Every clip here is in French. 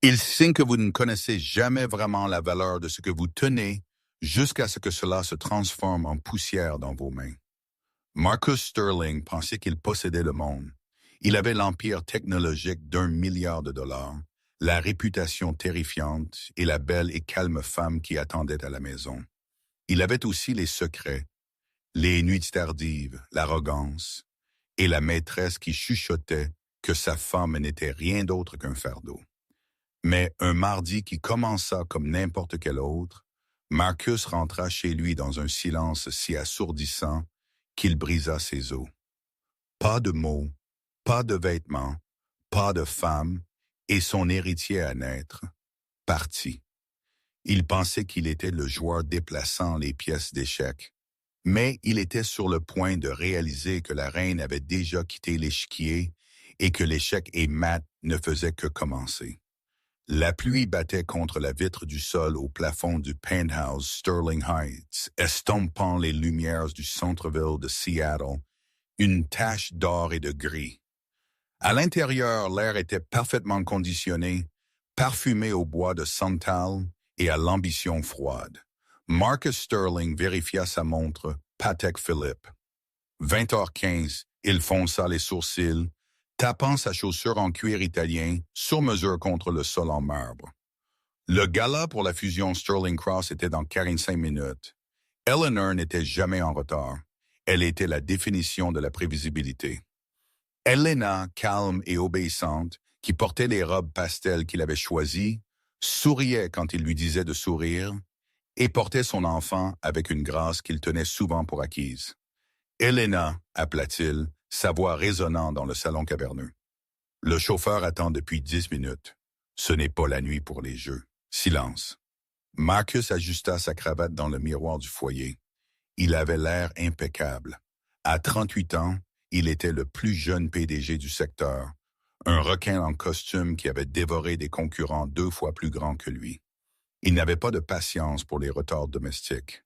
Il signe que vous ne connaissez jamais vraiment la valeur de ce que vous tenez jusqu'à ce que cela se transforme en poussière dans vos mains. Marcus Sterling pensait qu'il possédait le monde. Il avait l'empire technologique d'1 milliard de dollars, la réputation terrifiante et la belle et calme femme qui attendait à la maison. Il avait aussi les secrets, les nuits tardives, l'arrogance et la maîtresse qui chuchotait que sa femme n'était rien d'autre qu'un fardeau. Mais un mardi qui commença comme n'importe quel autre, Marcus rentra chez lui dans un silence si assourdissant qu'il brisa ses os. Pas de mots, pas de vêtements, pas de femme, et son héritier à naître, parti. Il pensait qu'il était le joueur déplaçant les pièces d'échecs, mais il était sur le point de réaliser que la reine avait déjà quitté l'échiquier et que l'échec et mat ne faisaient que commencer. La pluie battait contre la vitre du sol au plafond du penthouse Sterling Heights, estompant les lumières du centre-ville de Seattle, une tache d'or et de gris. À l'intérieur, l'air était parfaitement conditionné, parfumé au bois de santal et à l'ambition froide. Marcus Sterling vérifia sa montre Patek Philippe. 20h15, il fonça les sourcils, tapant sa chaussure en cuir italien sur mesure contre le sol en marbre. Le gala pour la fusion Sterling Cross était dans 45 minutes. Eleanor n'était jamais en retard. Elle était la définition de la prévisibilité. Elena, calme et obéissante, qui portait les robes pastel qu'il avait choisies, souriait quand il lui disait de sourire et portait son enfant avec une grâce qu'il tenait souvent pour acquise. Elena, appela-t-il, sa voix résonnant dans le salon caverneux. Le chauffeur attend depuis 10 minutes. Ce n'est pas la nuit pour les jeux. Silence. Marcus ajusta sa cravate dans le miroir du foyer. Il avait l'air impeccable. À 38 ans, il était le plus jeune PDG du secteur, un requin en costume qui avait dévoré des concurrents 2 fois plus grands que lui. Il n'avait pas de patience pour les retards domestiques.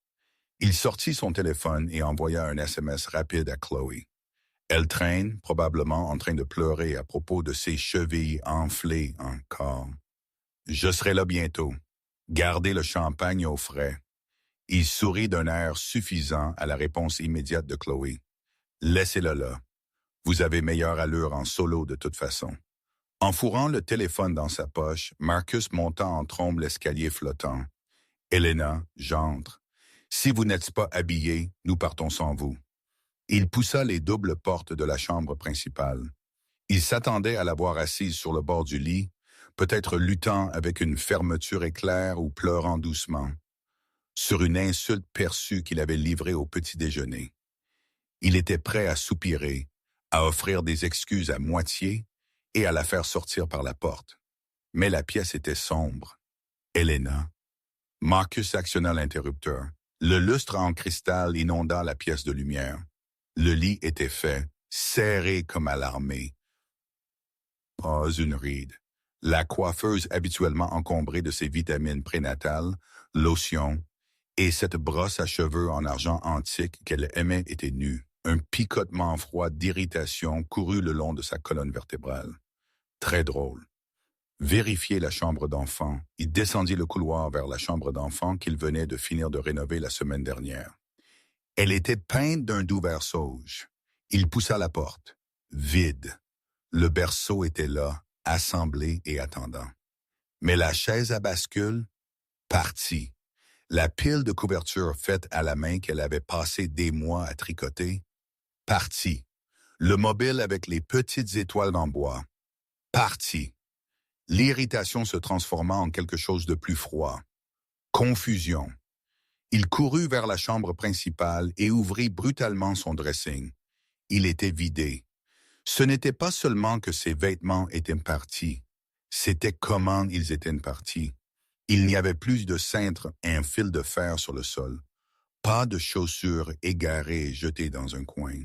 Il sortit son téléphone et envoya un SMS rapide à Chloé. Elle traîne, probablement en train de pleurer à propos de ses chevilles enflées encore. « Je serai là bientôt. Gardez le champagne au frais. » Il sourit d'un air suffisant à la réponse immédiate de Chloé. « Laissez-le là. Vous avez meilleure allure en solo de toute façon. » En fourrant le téléphone dans sa poche, Marcus monta en trombe l'escalier flottant. « Elena, j'entre. Si vous n'êtes pas habillée, nous partons sans vous. » Il poussa les doubles portes de la chambre principale. Il s'attendait à la voir assise sur le bord du lit, peut-être luttant avec une fermeture éclair ou pleurant doucement, sur une insulte perçue qu'il avait livrée au petit déjeuner. Il était prêt à soupirer, à offrir des excuses à moitié et à la faire sortir par la porte. Mais la pièce était sombre. Elena. Marcus actionna l'interrupteur. Le lustre en cristal inonda la pièce de lumière. Le lit était fait, serré comme à l'armée. Pas une ride. La coiffeuse habituellement encombrée de ses vitamines prénatales, lotions, et cette brosse à cheveux en argent antique qu'elle aimait était nue. Un picotement froid d'irritation courut le long de sa colonne vertébrale. Très drôle. Vérifier la chambre d'enfant, il descendit le couloir vers la chambre d'enfant qu'il venait de finir de rénover la semaine dernière. Elle était peinte d'un doux vert sauge. Il poussa la porte. Vide. Le berceau était là, assemblé et attendant. Mais la chaise à bascule, partie. La pile de couverture faite à la main qu'elle avait passé des mois à tricoter, partie. Le mobile avec les petites étoiles en bois, partie. L'irritation se transforma en quelque chose de plus froid. Confusion. Il courut vers la chambre principale et ouvrit brutalement son dressing. Il était vidé. Ce n'était pas seulement que ses vêtements étaient partis, c'était comment ils étaient partis. Il n'y avait plus de cintre et un fil de fer sur le sol. Pas de chaussures égarées jetées dans un coin.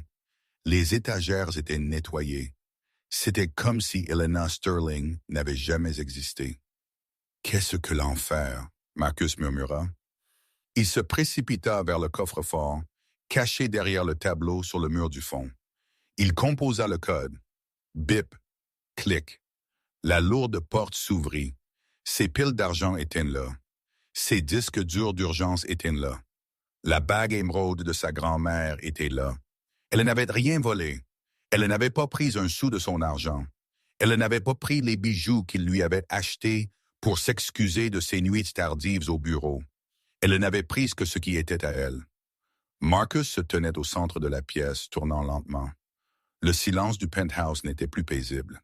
Les étagères étaient nettoyées. C'était comme si Elena Sterling n'avait jamais existé. « Qu'est-ce que l'enfer ?» Marcus murmura. Il se précipita vers le coffre-fort, caché derrière le tableau sur le mur du fond. Il composa le code. Bip, clic. La lourde porte s'ouvrit. Ses piles d'argent étaient là. Ses disques durs d'urgence étaient là. La bague émeraude de sa grand-mère était là. Elle n'avait rien volé. Elle n'avait pas pris un sou de son argent. Elle n'avait pas pris les bijoux qu'il lui avait achetés pour s'excuser de ses nuits tardives au bureau. Elle n'avait pris que ce qui était à elle. Marcus se tenait au centre de la pièce, tournant lentement. Le silence du penthouse n'était plus paisible.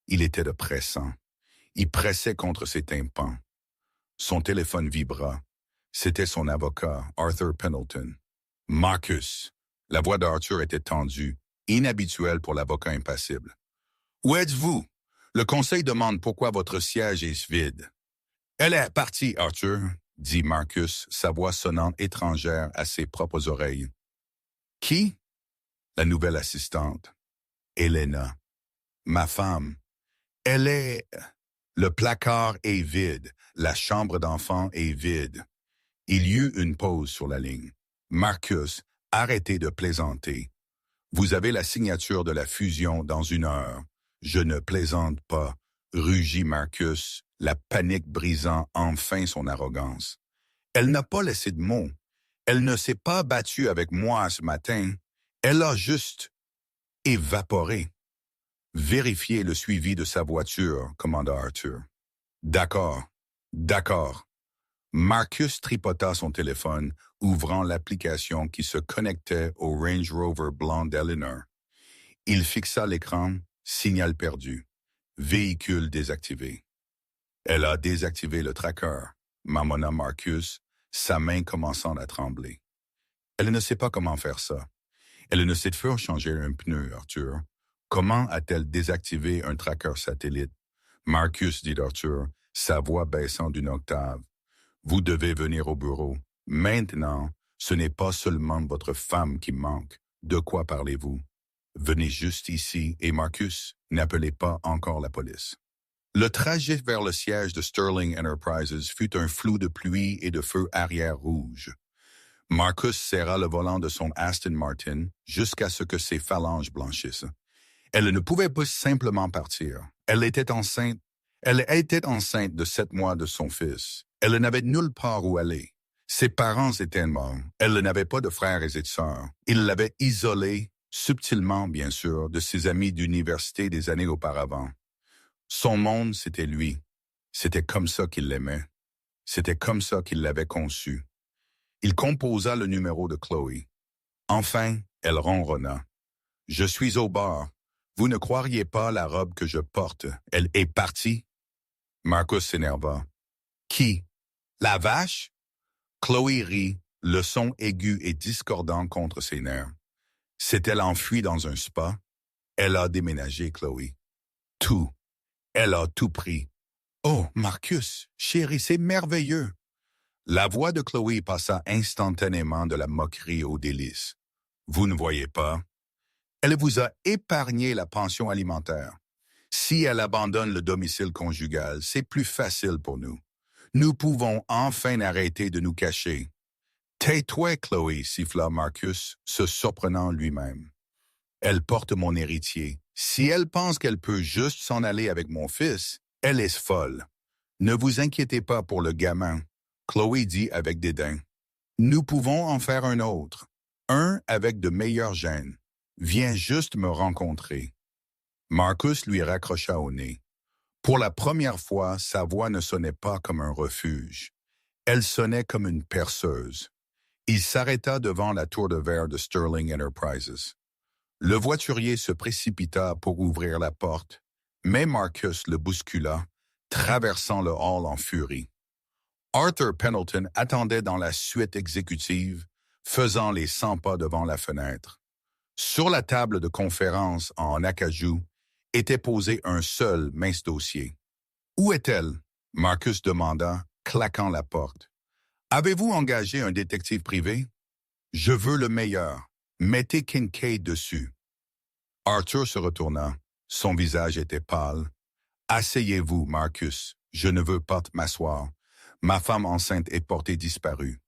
Il était oppressant. Il pressait contre ses tympans. Son téléphone vibra. C'était son avocat, Arthur Pendleton. « Marcus !» La voix d'Arthur était tendue, inhabituelle pour l'avocat impassible. « Où êtes-vous? Le conseil demande pourquoi votre siège est vide. »« Elle est partie, Arthur, » dit Marcus, sa voix sonnant étrangère à ses propres oreilles. « Qui? » La nouvelle assistante. « Elena. Ma femme. Elle est... » Le placard est vide. La chambre d'enfant est vide. Il y eut une pause sur la ligne. Marcus, arrêtez de plaisanter. Vous avez la signature de la fusion dans 1 heure. Je ne plaisante pas, rugit Marcus, la panique brisant enfin son arrogance. Elle n'a pas laissé de mots. Elle ne s'est pas battue avec moi ce matin. Elle a juste évaporé. Vérifiez le suivi de sa voiture, commanda Arthur. D'accord, d'accord. Marcus tripota son téléphone, ouvrant l'application qui se connectait au Range Rover blanc d'Eleanor. Il fixa l'écran, signal perdu. Véhicule désactivé. Elle a désactivé le tracker, marmonna Marcus, sa main commençant à trembler. Elle ne sait pas comment faire ça. Elle ne sait faire changer un pneu, Arthur. Comment a-t-elle désactivé un tracker satellite? Marcus, dit Arthur, sa voix baissant d'1 octave. Vous devez venir au bureau. Maintenant, ce n'est pas seulement votre femme qui manque. De quoi parlez-vous? Venez juste ici et Marcus, n'appelez pas encore la police. Le trajet vers le siège de Sterling Enterprises fut un flou de pluie et de feux arrière rouge. Marcus serra le volant de son Aston Martin jusqu'à ce que ses phalanges blanchissent. Elle ne pouvait pas simplement partir. Elle était enceinte de 7 mois de son fils. Elle n'avait nulle part où aller. Ses parents étaient morts. Elle n'avait pas de frères et de sœurs. Il l'avait isolée, subtilement bien sûr, de ses amis d'université des années auparavant. Son monde, c'était lui. C'était comme ça qu'il l'aimait. C'était comme ça qu'il l'avait conçu. Il composa le numéro de Chloé. Enfin, elle ronronna. « Je suis au bar. Vous ne croiriez pas la robe que je porte. Elle est partie. » Marcus s'énerva. « Qui? La vache? » Chloé rit, le son aigu et discordant contre ses nerfs. S'est-elle enfuie dans un spa? Elle a déménagé, Chloé. Tout. Elle a tout pris. « Oh, Marcus, chérie, c'est merveilleux. » La voix de Chloé passa instantanément de la moquerie au délice. « Vous ne voyez pas? Elle vous a épargné la pension alimentaire. Si elle abandonne le domicile conjugal, c'est plus facile pour nous. Nous pouvons enfin arrêter de nous cacher. »« Tais-toi, Chloé, » siffla Marcus, se surprenant lui-même. « Elle porte mon héritier. Si elle pense qu'elle peut juste s'en aller avec mon fils, elle est folle. Ne vous inquiétez pas pour le gamin. » Chloé dit avec dédain. « Nous pouvons en faire un autre. Un avec de meilleurs gènes. Viens juste me rencontrer. » Marcus lui raccrocha au nez. Pour la première fois, sa voix ne sonnait pas comme un refuge. Elle sonnait comme une perceuse. Il s'arrêta devant la tour de verre de Sterling Enterprises. Le voiturier se précipita pour ouvrir la porte, mais Marcus le bouscula, traversant le hall en furie. Arthur Pendleton attendait dans la suite exécutive, faisant les 100 pas devant la fenêtre. Sur la table de conférence en acajou était posé un seul mince dossier. « Où est-elle? » Marcus demanda, claquant la porte. « Avez-vous engagé un détective privé? Je veux le meilleur. Mettez Kincaid dessus. » Arthur se retourna. Son visage était pâle. « Asseyez-vous, Marcus. Je ne veux pas m'asseoir. Ma femme enceinte est portée disparue. »«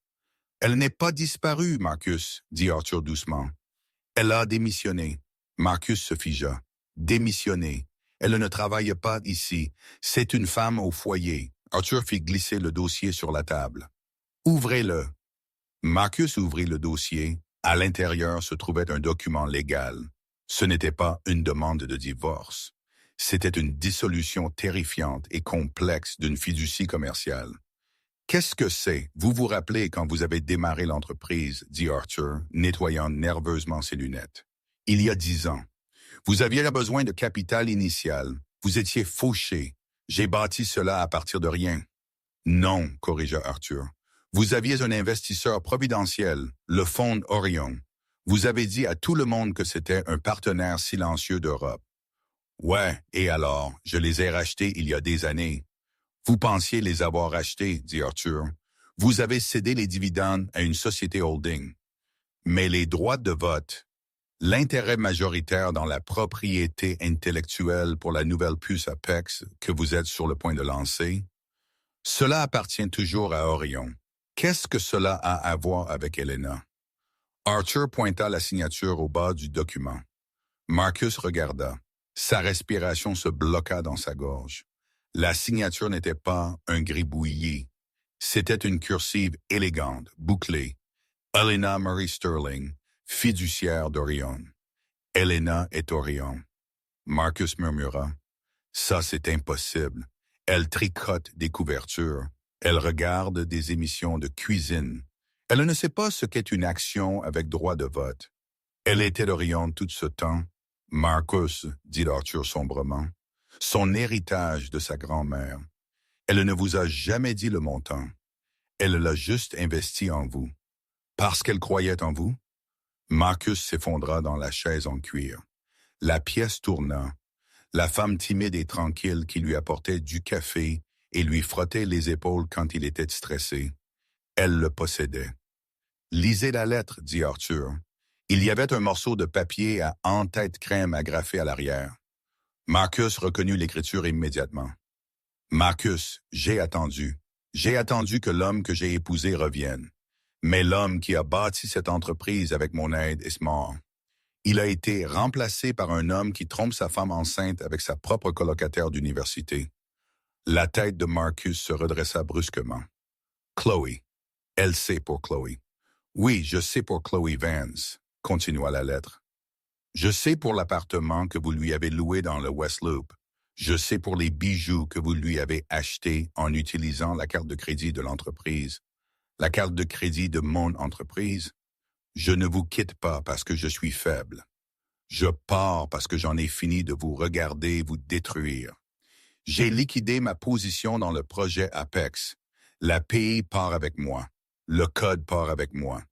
Elle n'est pas disparue, Marcus, » dit Arthur doucement. « Elle a démissionné. » Marcus se figea. « Démissionné. Elle ne travaille pas ici. C'est une femme au foyer. Arthur fit glisser le dossier sur la table. « Ouvrez-le. » Marcus ouvrit le dossier. À l'intérieur se trouvait un document légal. Ce n'était pas une demande de divorce. C'était une dissolution terrifiante et complexe d'une fiducie commerciale. « Qu'est-ce que c'est? Vous vous rappelez quand vous avez démarré l'entreprise, » dit Arthur, nettoyant nerveusement ses lunettes. « Il y a 10 ans. Vous aviez besoin de capital initial. Vous étiez fauché. J'ai bâti cela à partir de rien. » « Non, » corrigea Arthur. « Vous aviez un investisseur providentiel, le Fonds Orion. Vous avez dit à tout le monde que c'était un partenaire silencieux d'Europe. »« Ouais, et alors, je les ai rachetés il y a des années. » « Vous pensiez les avoir rachetés, » dit Arthur. « Vous avez cédé les dividendes à une société holding. Mais les droits de vote, l'intérêt majoritaire dans la propriété intellectuelle pour la nouvelle puce Apex que vous êtes sur le point de lancer, cela appartient toujours à Orion. Qu'est-ce que cela a à voir avec Helena? » Arthur pointa la signature au bas du document. Marcus regarda. Sa respiration se bloqua dans sa gorge. La signature n'était pas un gribouillis. C'était une cursive élégante, bouclée. Helena Marie Sterling, fiduciaire d'Orion. Helena est Orion. Marcus murmura. Ça, c'est impossible. Elle tricote des couvertures. Elle regarde des émissions de cuisine. Elle ne sait pas ce qu'est une action avec droit de vote. Elle était d'Orion tout ce temps. Marcus, dit Arthur sombrement. Son héritage de sa grand-mère. Elle ne vous a jamais dit le montant. Elle l'a juste investi en vous. Parce qu'elle croyait en vous? Marcus s'effondra dans la chaise en cuir. La pièce tourna. La femme timide et tranquille qui lui apportait du café et lui frottait les épaules quand il était stressé. Elle le possédait. Lisez la lettre, dit Arthur. Il y avait un morceau de papier à en-tête crème agrafé à l'arrière. Marcus reconnut l'écriture immédiatement. Marcus, j'ai attendu. J'ai attendu que l'homme que j'ai épousé revienne. Mais l'homme qui a bâti cette entreprise avec mon aide est mort. Il a été remplacé par un homme qui trompe sa femme enceinte avec sa propre colocataire d'université. La tête de Marcus se redressa brusquement. Chloé. Elle sait pour Chloé. Oui, je sais pour Chloé Vance, continua la lettre. Je sais pour l'appartement que vous lui avez loué dans le West Loop. Je sais pour les bijoux que vous lui avez achetés en utilisant la carte de crédit de l'entreprise. La carte de crédit de mon entreprise. Je ne vous quitte pas parce que je suis faible. Je pars parce que j'en ai fini de vous regarder vous détruire. J'ai liquidé ma position dans le projet Apex. La PI part avec moi. Le code part avec moi.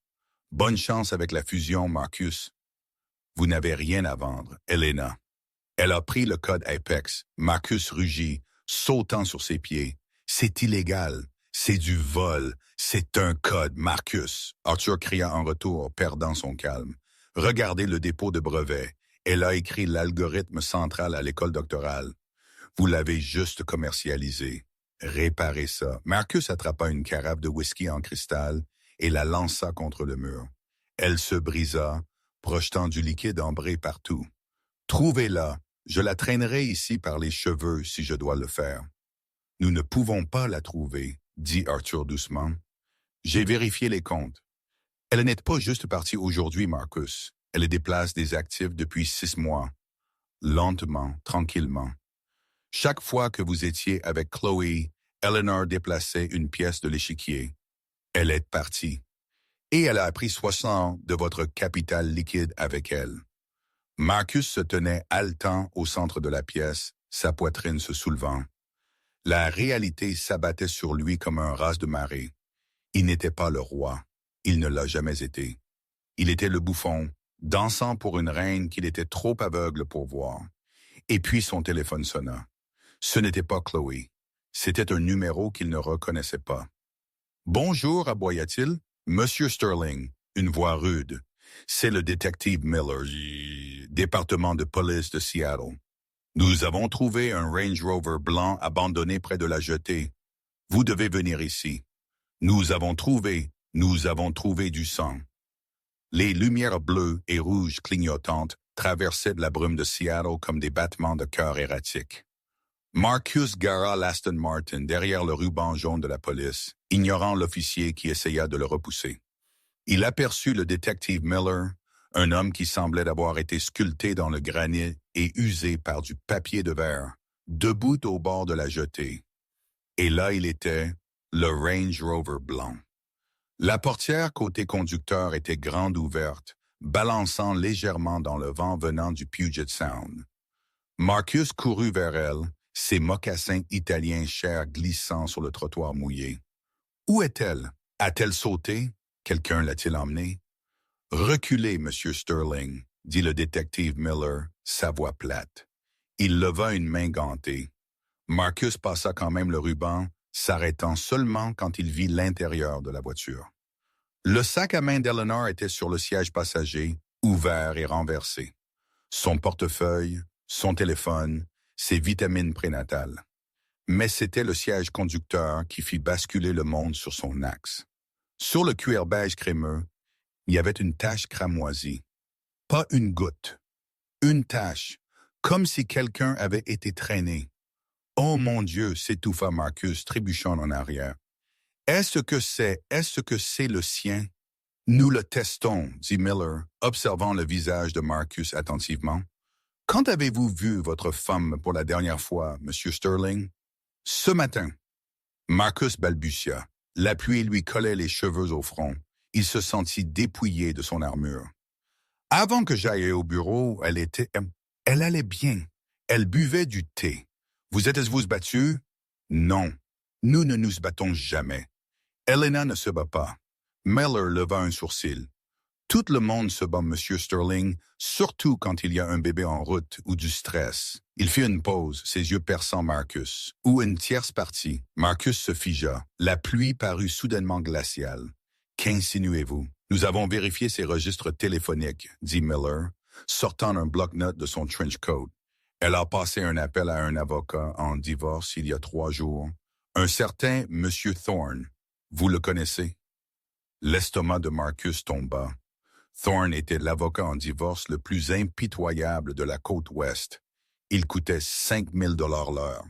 Bonne chance avec la fusion, Marcus. Vous n'avez rien à vendre, Helena. Elle a pris le code Apex. Marcus rugit, sautant sur ses pieds. C'est illégal. C'est du vol. C'est un code, Marcus. Arthur cria en retour, perdant son calme. Regardez le dépôt de brevet. Elle a écrit l'algorithme central à l'école doctorale. Vous l'avez juste commercialisé. Réparez ça. Marcus attrapa une carafe de whisky en cristal et la lança contre le mur. Elle se brisa, projetant du liquide ambré partout. Trouvez-la. Je la traînerai ici par les cheveux si je dois le faire. Nous ne pouvons pas la trouver, dit Arthur doucement. J'ai vérifié les comptes. Elle n'est pas juste partie aujourd'hui, Marcus. Elle déplace des actifs depuis 6 mois. Lentement, tranquillement. Chaque fois que vous étiez avec Chloé, Eleanor déplaçait une pièce de l'échiquier. Elle est partie. Et elle a pris 60 de votre capital liquide avec elle. Marcus se tenait haletant au centre de la pièce, sa poitrine se soulevant. La réalité s'abattait sur lui comme un raz de marée. Il n'était pas le roi. Il ne l'a jamais été. Il était le bouffon, dansant pour une reine qu'il était trop aveugle pour voir. Et puis son téléphone sonna. Ce n'était pas Chloé. C'était un numéro qu'il ne reconnaissait pas. « Bonjour, aboya-t-il. Monsieur Sterling, une voix rude. C'est le détective Miller, département de police de Seattle. Nous avons trouvé un Range Rover blanc abandonné près de la jetée. Vous devez venir ici. Nous avons trouvé du sang. » Les lumières bleues et rouges clignotantes traversaient de la brume de Seattle comme des battements de cœur erratiques. Marcus gara l'Aston Martin derrière le ruban jaune de la police, ignorant l'officier qui essaya de le repousser. Il aperçut le détective Miller, un homme qui semblait avoir été sculpté dans le granit et usé par du papier de verre, debout au bord de la jetée. Et là il était, le Range Rover blanc. La portière côté conducteur était grande ouverte, balançant légèrement dans le vent venant du Puget Sound. Marcus courut vers elle, ses mocassins italiens chers glissant sur le trottoir mouillé. Où est-elle? A-t-elle sauté? Quelqu'un l'a-t-il emmenée? Reculez, Monsieur Sterling, dit le détective Miller, sa voix plate. Il leva une main gantée. Marcus passa quand même le ruban, s'arrêtant seulement quand il vit l'intérieur de la voiture. Le sac à main d'Eleanor était sur le siège passager, ouvert et renversé. Son portefeuille, son téléphone, ses vitamines prénatales. Mais c'était le siège conducteur qui fit basculer le monde sur son axe. Sur le cuir beige crémeux, il y avait une tache cramoisie. Pas une goutte. Une tache, comme si quelqu'un avait été traîné. « Oh mon Dieu !» s'étouffa Marcus, trébuchant en arrière. « Est-ce que c'est le sien? » « Nous le testons, » dit Miller, observant le visage de Marcus attentivement. « Quand avez-vous vu votre femme pour la dernière fois, Monsieur Sterling? »« Ce matin. » Marcus balbutia. La pluie lui collait les cheveux au front. Il se sentit dépouillé de son armure. « Avant que j'aille au bureau, elle allait bien. Elle buvait du thé. Vous êtes-vous battu? »« Non. Nous ne nous battons jamais. Elena ne se bat pas. » Miller leva un sourcil. « Tout le monde se bat, Monsieur Sterling, surtout quand il y a un bébé en route ou du stress. » Il fit une pause, ses yeux perçant Marcus. « Ou une tierce partie. » Marcus se figea. La pluie parut soudainement glaciale. « Qu'insinuez-vous? »« Nous avons vérifié ses registres téléphoniques, » dit Miller, sortant un bloc-notes de son trench coat. « Elle a passé un appel à un avocat en divorce il y a 3 jours. Un certain Monsieur Thorne. Vous le connaissez? » L'estomac de Marcus tomba. Thorne était l'avocat en divorce le plus impitoyable de la côte ouest. Il coûtait 5 000 $ l'heure.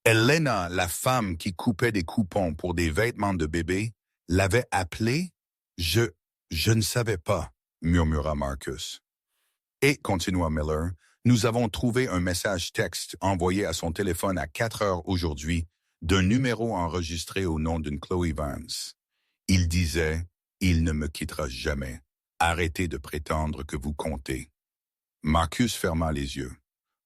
Elena, la femme qui coupait des coupons pour des vêtements de bébé, l'avait appelé? Je ne savais pas, murmura Marcus. Et, continua Miller, nous avons trouvé un message texte envoyé à son téléphone à 4 heures aujourd'hui d'un numéro enregistré au nom d'une Chloe Vance. Il disait « Il ne me quittera jamais. Arrêtez de prétendre que vous comptez. » Marcus ferma les yeux.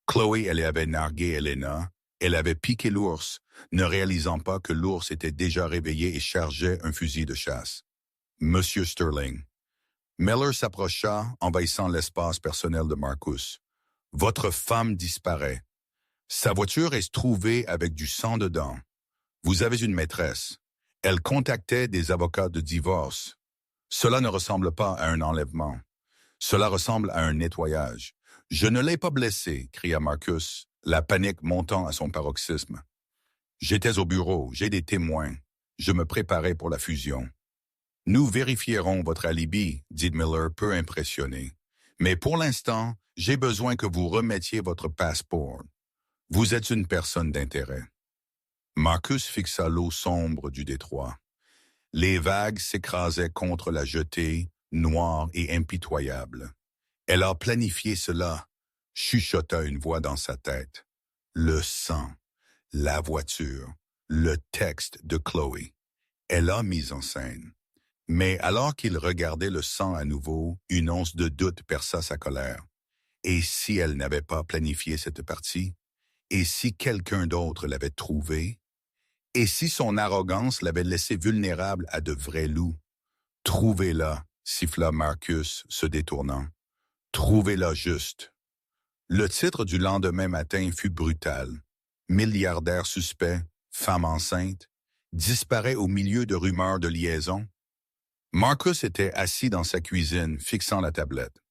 Chloe, elle avait nargué Elena. Elle avait piqué l'ours, ne réalisant pas que l'ours était déjà réveillé et chargeait un fusil de chasse. « Monsieur Sterling. » Miller s'approcha, envahissant l'espace personnel de Marcus. « Votre femme disparaît. Sa voiture est trouvée avec du sang dedans. Vous avez une maîtresse. Elle contactait des avocats de divorce. Cela ne ressemble pas à un enlèvement. Cela ressemble à un nettoyage. Je ne l'ai pas blessé, cria Marcus, la panique montant à son paroxysme. J'étais au bureau, j'ai des témoins. Je me préparais pour la fusion. Nous vérifierons votre alibi, dit Miller peu impressionné. Mais pour l'instant, j'ai besoin que vous remettiez votre passeport. Vous êtes une personne d'intérêt. Marcus fixa l'eau sombre du détroit. Les vagues s'écrasaient contre la jetée, noire et impitoyable. Elle a planifié cela, chuchota une voix dans sa tête. Le sang, la voiture, le texte de Chloe. Elle a mis en scène. Mais alors qu'il regardait le sang à nouveau, une once de doute perça sa colère. Et si elle n'avait pas planifié cette partie? Et si quelqu'un d'autre l'avait trouvée? Et si son arrogance l'avait laissé vulnérable à de vrais loups? Trouvez-la, siffla Marcus, se détournant. Trouvez-la juste. Le titre du lendemain matin fut brutal. Milliardaire suspect, femme enceinte, disparaît au milieu de rumeurs de liaison. Marcus était assis dans sa cuisine, fixant la tablette.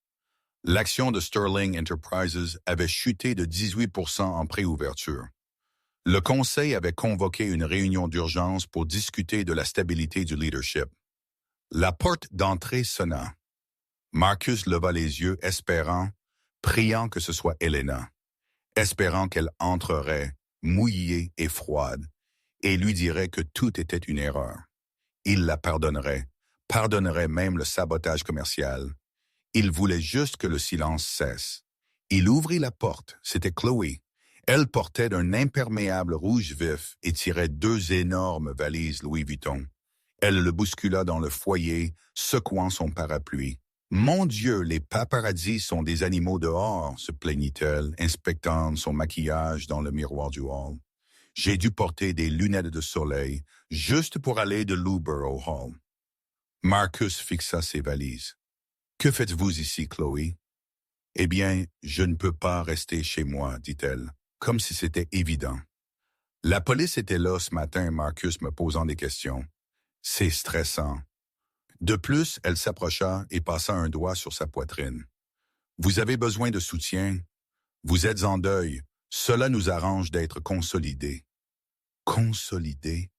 L'action de Sterling Enterprises avait chuté de 18% en préouverture. Le conseil avait convoqué une réunion d'urgence pour discuter de la stabilité du leadership. La porte d'entrée sonna. Marcus leva les yeux, espérant, priant que ce soit Elena, espérant qu'elle entrerait, mouillée et froide, et lui dirait que tout était une erreur. Il la pardonnerait même le sabotage commercial. Il voulait juste que le silence cesse. Il ouvrit la porte, c'était Chloé. Elle portait un imperméable rouge vif et tirait 2 énormes valises Louis Vuitton. Elle le bouscula dans le foyer, secouant son parapluie. « Mon Dieu, les paparazzis sont des animaux dehors », se plaignit-elle, inspectant son maquillage dans le miroir du hall. « J'ai dû porter des lunettes de soleil juste pour aller de l'Uber au hall. » Marcus fixa ses valises. « Que faites-vous ici, Chloé? »« Eh bien, je ne peux pas rester chez moi, dit-elle, comme si c'était évident. La police était là ce matin, Marcus me posant des questions. C'est stressant. » De plus, elle s'approcha et passa un doigt sur sa poitrine. « Vous avez besoin de soutien. Vous êtes en deuil. Cela nous arrange d'être consolidés. » Consolidés?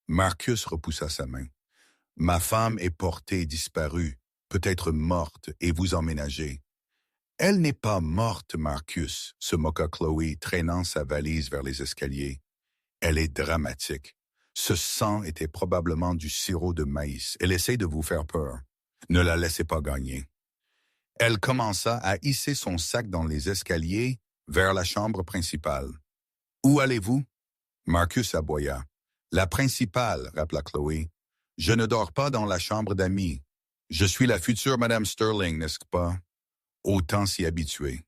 Marcus repoussa sa main. « Ma femme est portée disparue, peut-être morte, et vous emménagez. »« Elle n'est pas morte, Marcus, » se moqua Chloé, traînant sa valise vers les escaliers. « Elle est dramatique. Ce sang était probablement du sirop de maïs. Elle essaie de vous faire peur. Ne la laissez pas gagner. » Elle commença à hisser son sac dans les escaliers vers la chambre principale. « Où allez-vous? » Marcus aboya. « La principale, » rappela Chloé. « Je ne dors pas dans la chambre d'amis. Je suis la future Madame Sterling, n'est-ce pas? » Autant s'y habituer.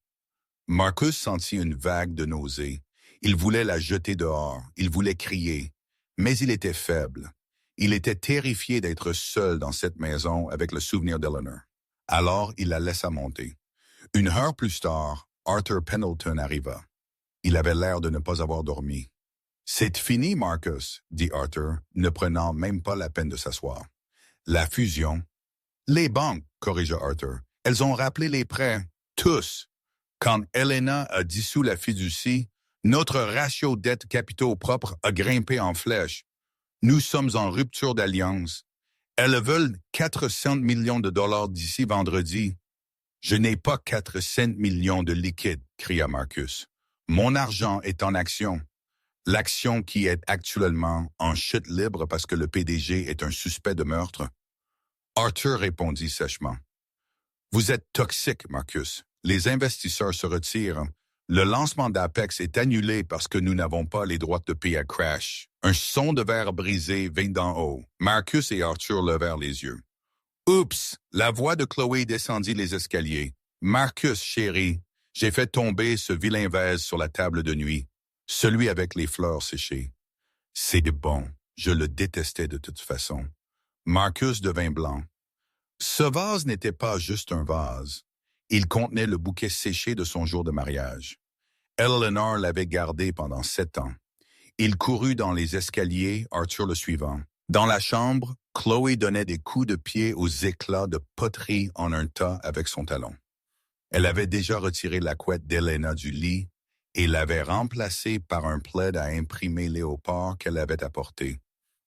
Marcus sentit une vague de nausée. Il voulait la jeter dehors, il voulait crier, mais il était faible. Il était terrifié d'être seul dans cette maison avec le souvenir d'Eleanor. Alors il la laissa monter. 1 heure plus tard, Arthur Pendleton arriva. Il avait l'air de ne pas avoir dormi. « C'est fini, Marcus, » dit Arthur, ne prenant même pas la peine de s'asseoir. « La fusion. »« Les banques, » corrigea Arthur. « Elles ont rappelé les prêts. Tous. Quand Elena a dissous la fiducie, notre ratio dette-capitaux propre a grimpé en flèche. Nous sommes en rupture d'alliance. Elles veulent 400 millions de dollars d'ici vendredi. »« Je n'ai pas 400 millions de liquide, » cria Marcus. « Mon argent est en action. L'action qui est actuellement en chute libre parce que le PDG est un suspect de meurtre. » Arthur répondit sèchement. « Vous êtes toxique, Marcus. Les investisseurs se retirent. Le lancement d'Apex est annulé parce que nous n'avons pas les droits de payer à Crash. » Un son de verre brisé vint d'en haut. Marcus et Arthur levèrent les yeux. « Oups !» La voix de Chloé descendit les escaliers. « Marcus, chéri, j'ai fait tomber ce vilain vase sur la table de nuit. Celui avec les fleurs séchées. C'est bon. Je le détestais de toute façon. » Marcus devint blanc. Ce vase n'était pas juste un vase. Il contenait le bouquet séché de son jour de mariage. Eleanor l'avait gardé pendant 7 ans. Il courut dans les escaliers, Arthur le suivant. Dans la chambre, Chloé donnait des coups de pied aux éclats de poterie en un tas avec son talon. Elle avait déjà retiré la couette d'Elena du lit et l'avait remplacée par un plaid à imprimer léopard qu'elle avait apporté.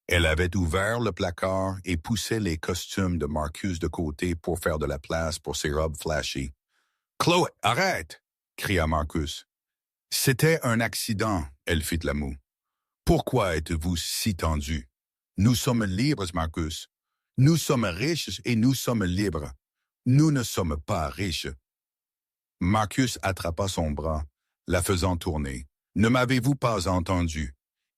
Elle avait ouvert le placard et poussé les costumes de Marcus de côté pour faire de la place pour ses robes flashy. « Chloé, arrête !» cria Marcus. « C'était un accident, » elle fit la moue. « Pourquoi êtes-vous si tendu? Nous sommes libres, Marcus. Nous sommes riches et nous sommes libres. Nous ne sommes pas riches. » Marcus attrapa son bras, la faisant tourner. « Ne m'avez-vous pas entendu?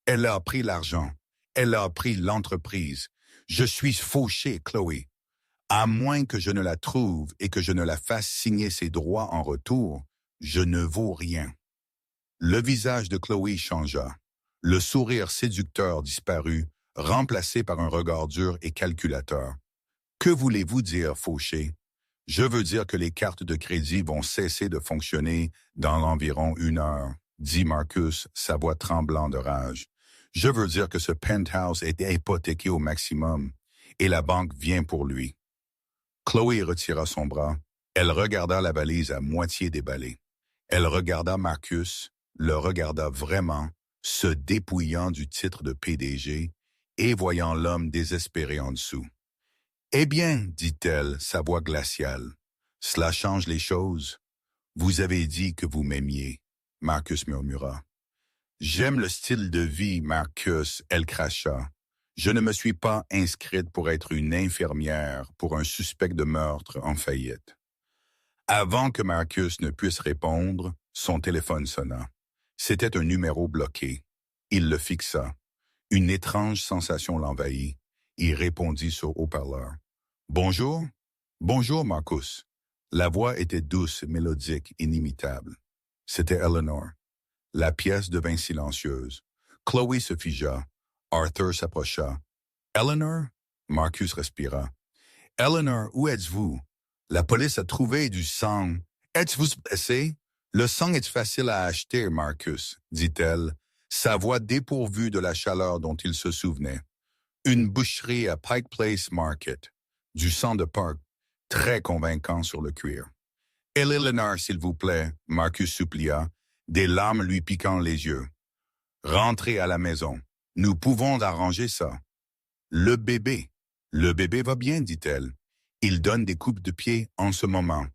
Elle a pris l'argent. Elle a pris l'entreprise. Je suis fauché, Chloé. À moins que je ne la trouve et que je ne la fasse signer ses droits en retour, je ne vaux rien. » Le visage de Chloé changea. Le sourire séducteur disparut, remplacé par un regard dur et calculateur. « Que voulez-vous dire, fauché? » « Je veux dire que les cartes de crédit vont cesser de fonctionner dans environ 1 heure, » dit Marcus, sa voix tremblant de rage. « Je veux dire que ce penthouse est hypothéqué au maximum et la banque vient pour lui. » Chloé retira son bras. Elle regarda la valise à moitié déballée. Elle regarda Marcus, le regarda vraiment, se dépouillant du titre de PDG et voyant l'homme désespéré en dessous. « Eh bien, dit-elle, sa voix glaciale, cela change les choses. Vous avez dit que vous m'aimiez, » Marcus murmura. J'aime le style de vie, Marcus, elle cracha. Je ne me suis pas inscrite pour être une infirmière pour un suspect de meurtre en faillite. Avant que Marcus ne puisse répondre, son téléphone sonna. C'était un numéro bloqué. Il le fixa. Une étrange sensation l'envahit. Il répondit sur haut-parleur. « Bonjour. Bonjour, Marcus. » La voix était douce, mélodique, inimitable. C'était Eleanor. La pièce devint silencieuse. Chloé se figea. Arthur s'approcha. « Eleanor? » Marcus respira. « Eleanor, où êtes-vous? La police a trouvé du sang. Êtes-vous blessé? Le sang est facile à acheter, Marcus, dit-elle, sa voix dépourvue de la chaleur dont il se souvenait. Une boucherie à Pike Place Market. Du sang de porc, très convaincant sur le cuir. « Eleanor, s'il vous plaît, » Marcus supplia, des larmes lui piquant les yeux. « Rentrez à la maison. Nous pouvons arranger ça. »« Le bébé va bien, dit-elle. Il donne des coupes de pied en ce moment.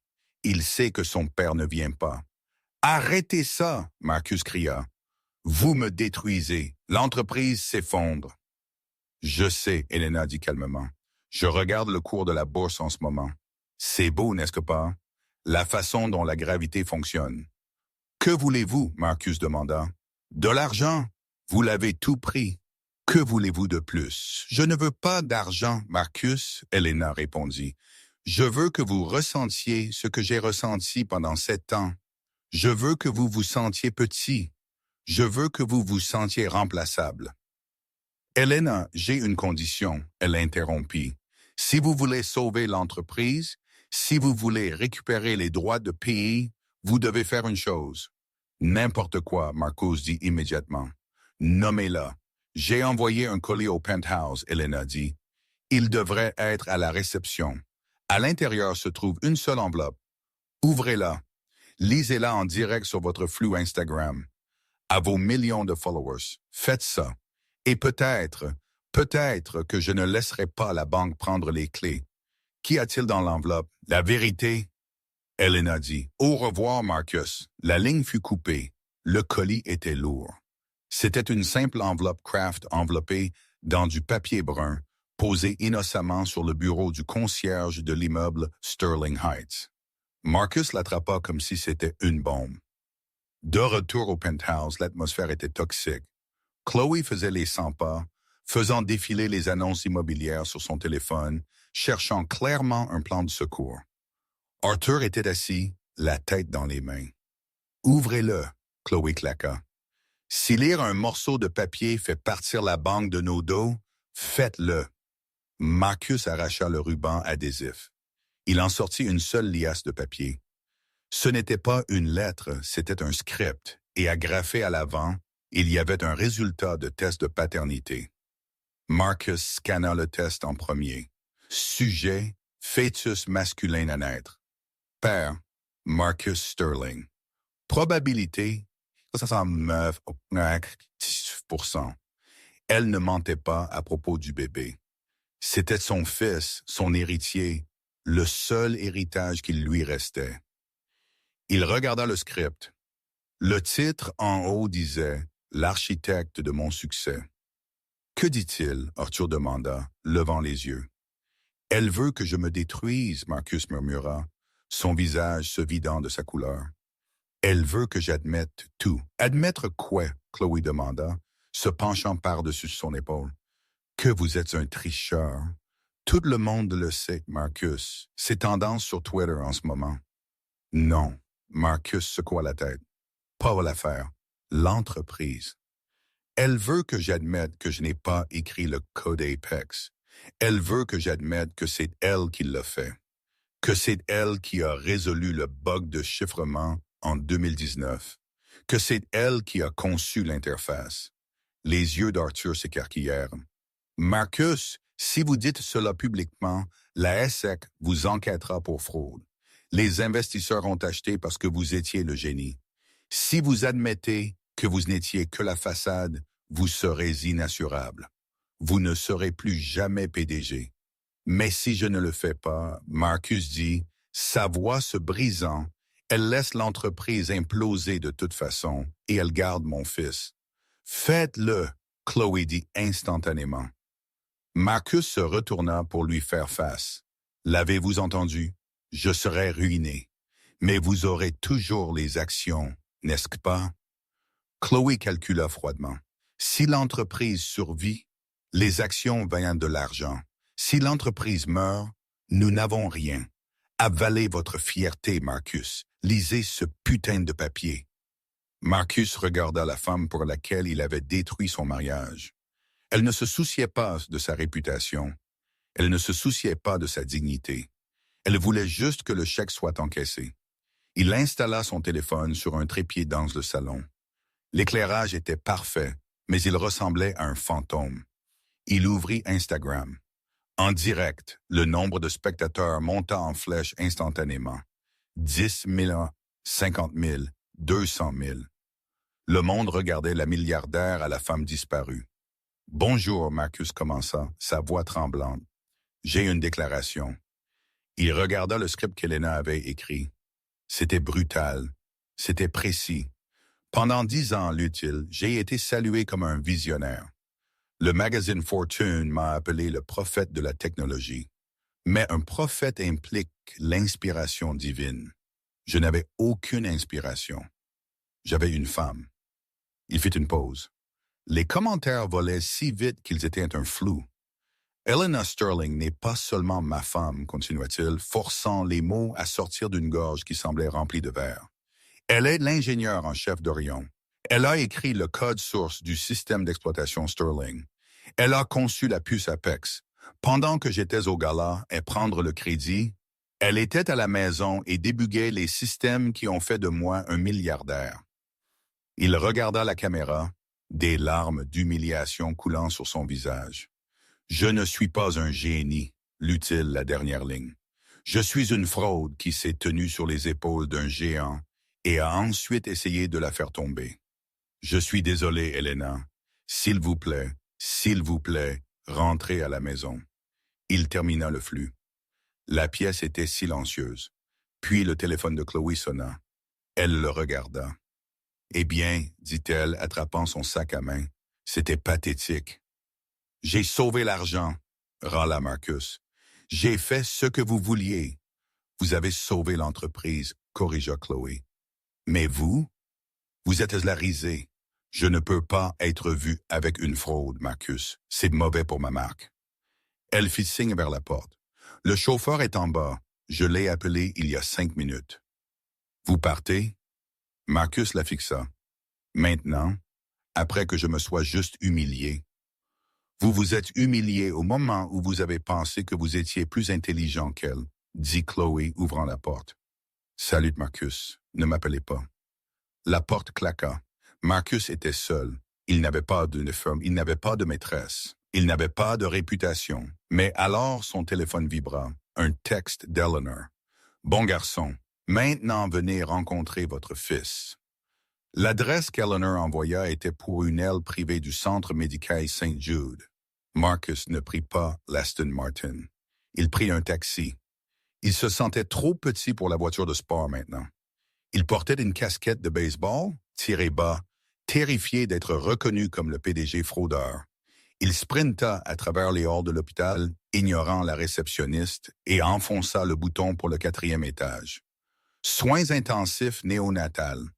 Il sait que son père ne vient pas. »« Arrêtez ça, » Marcus cria. « Vous me détruisez. L'entreprise s'effondre. »« Je sais, » Elena dit calmement. « Je regarde le cours de la bourse en ce moment. C'est beau, n'est-ce pas? La façon dont la gravité fonctionne. »« Que voulez-vous? » Marcus demanda. « De l'argent. Vous l'avez tout pris. Que voulez-vous de plus? »« Je ne veux pas d'argent, Marcus, » Elena répondit. « Je veux que vous ressentiez ce que j'ai ressenti pendant 7 ans. Je veux que vous vous sentiez petit. Je veux que vous vous sentiez remplaçable. » « Elena, j'ai une condition, » elle interrompit. « Si vous voulez sauver l'entreprise, si vous voulez récupérer les droits de pays, vous devez faire une chose. »« N'importe quoi, » Marcus dit immédiatement. « Nommez-la. »« J'ai envoyé un colis au penthouse, » Elena dit. « Il devrait être à la réception. À l'intérieur se trouve une seule enveloppe. Ouvrez-la. Lisez-la en direct sur votre flux Instagram. À vos millions de followers, faites ça. Et peut-être que je ne laisserai pas la banque prendre les clés. Qu'y a-t-il dans l'enveloppe? La vérité? » Elena dit. « Au revoir, Marcus. » La ligne fut coupée. Le colis était lourd. C'était une simple enveloppe Kraft enveloppée dans du papier brun, posée innocemment sur le bureau du concierge de l'immeuble Sterling Heights. Marcus l'attrapa comme si c'était une bombe. De retour au penthouse, l'atmosphère était toxique. Chloé faisait les 100 pas, faisant défiler les annonces immobilières sur son téléphone, cherchant clairement un plan de secours. Arthur était assis, la tête dans les mains. « Ouvrez-le », Chloé claqua. « Si lire un morceau de papier fait partir la banque de nos dos, faites-le. » Marcus arracha le ruban adhésif. Il en sortit une seule liasse de papier. Ce n'était pas une lettre, c'était un script, et agrafé à l'avant, il y avait un résultat de test de paternité. Marcus scanna le test en premier. Sujet, fœtus masculin à naître. Père, Marcus Sterling. Probabilité, 69%. Elle ne mentait pas à propos du bébé. C'était son fils, son héritier, le seul héritage qu'il lui restait. Il regarda le script. Le titre en haut disait « L'architecte de mon succès ». « Que dit-il » Arthur demanda, levant les yeux. « Elle veut que je me détruise » Marcus murmura, son visage se vidant de sa couleur. « Elle veut que j'admette tout. »« Admettre quoi » Chloé demanda, se penchant par-dessus son épaule. « Que vous êtes un tricheur. Tout le monde le sait, Marcus. C'est tendance sur Twitter en ce moment. » « Non. » Marcus secoua la tête. « Pas l'affaire. L'entreprise. Elle veut que j'admette que je n'ai pas écrit le code Apex. Elle veut que j'admette que c'est elle qui l'a fait. Que c'est elle qui a résolu le bug de chiffrement en 2019. Que c'est elle qui a conçu l'interface. » Les yeux d'Arthur s'écarquillèrent. « Marcus, si vous dites cela publiquement, la SEC vous enquêtera pour fraude. Les investisseurs ont acheté parce que vous étiez le génie. Si vous admettez que vous n'étiez que la façade, vous serez inassurable. Vous ne serez plus jamais PDG. Mais si je ne le fais pas, Marcus dit, sa voix se brisant, elle laisse l'entreprise imploser de toute façon et elle garde mon fils. Faites-le, Chloé dit instantanément. Marcus se retourna pour lui faire face. L'avez-vous entendu? Je serai ruiné. Mais vous aurez toujours les actions, n'est-ce pas? Chloé calcula froidement. Si l'entreprise survit, les actions viennent de l'argent. Si l'entreprise meurt, nous n'avons rien. Avalez votre fierté, Marcus. Lisez ce putain de papier. Marcus regarda la femme pour laquelle il avait détruit son mariage. Elle ne se souciait pas de sa réputation. Elle ne se souciait pas de sa dignité. Elle voulait juste que le chèque soit encaissé. Il installa son téléphone sur un trépied dans le salon. L'éclairage était parfait, mais il ressemblait à un fantôme. Il ouvrit Instagram. En direct, le nombre de spectateurs monta en flèche instantanément. 10 000, 50 000, 200 000. Le monde regardait la milliardaire à la femme disparue. « Bonjour », Marcus commença, sa voix tremblante. « J'ai une déclaration. » Il regarda le script qu'Helena avait écrit. C'était brutal. C'était précis. Pendant 10 ans, lut-il, j'ai été salué comme un visionnaire. Le magazine Fortune m'a appelé le prophète de la technologie. Mais un prophète implique l'inspiration divine. Je n'avais aucune inspiration. J'avais une femme. Il fit une pause. Les commentaires volaient si vite qu'ils étaient un flou. Helena Sterling n'est pas seulement ma femme, continua-t-il, forçant les mots à sortir d'une gorge qui semblait remplie de verre. Elle est l'ingénieure en chef d'Orion. Elle a écrit le code source du système d'exploitation Sterling. Elle a conçu la puce Apex. Pendant que j'étais au gala et prendre le crédit, elle était à la maison et débuguait les systèmes qui ont fait de moi un milliardaire. Il regarda la caméra, des larmes d'humiliation coulant sur son visage. Je ne suis pas un génie, lut-il la dernière ligne. Je suis une fraude qui s'est tenue sur les épaules d'un géant et a ensuite essayé de la faire tomber. Je suis désolé, Helena. S'il vous plaît, rentrez à la maison. Il termina le flux. La pièce était silencieuse. Puis le téléphone de Chloé sonna. Elle le regarda. « Eh bien, dit-elle, attrapant son sac à main, c'était pathétique. »« J'ai sauvé l'argent, » râla Marcus. « J'ai fait ce que vous vouliez. »« Vous avez sauvé l'entreprise, » corrigea Chloé. « Mais vous êtes la risée. Je ne peux pas être vu avec une fraude, Marcus. C'est mauvais pour ma marque. » Elle fit signe vers la porte. « Le chauffeur est en bas. Je l'ai appelé il y a 5 minutes. »« Vous partez? » Marcus la fixa. « Maintenant, après que je me sois juste humilié. »« Vous vous êtes humilié au moment où vous avez pensé que vous étiez plus intelligent qu'elle, » dit Chloé, ouvrant la porte. « Salut, Marcus. Ne m'appelez pas. » La porte claqua. Marcus était seul. Il n'avait pas d'uniforme, il n'avait pas de maîtresse. Il n'avait pas de réputation. Mais alors son téléphone vibra. Un texte d'Eleanor. « Bon garçon, maintenant venez rencontrer votre fils. » L'adresse qu'Eleanor envoya était pour une aile privée du centre médical St. Jude. Marcus ne prit pas l'Aston Martin. Il prit un taxi. Il se sentait trop petit pour la voiture de sport maintenant. Il portait une casquette de baseball, tirée bas, terrifié d'être reconnu comme le PDG fraudeur. Il sprinta à travers les halls de l'hôpital, ignorant la réceptionniste, et enfonça le bouton pour le 4e étage. Soins intensifs néonatal.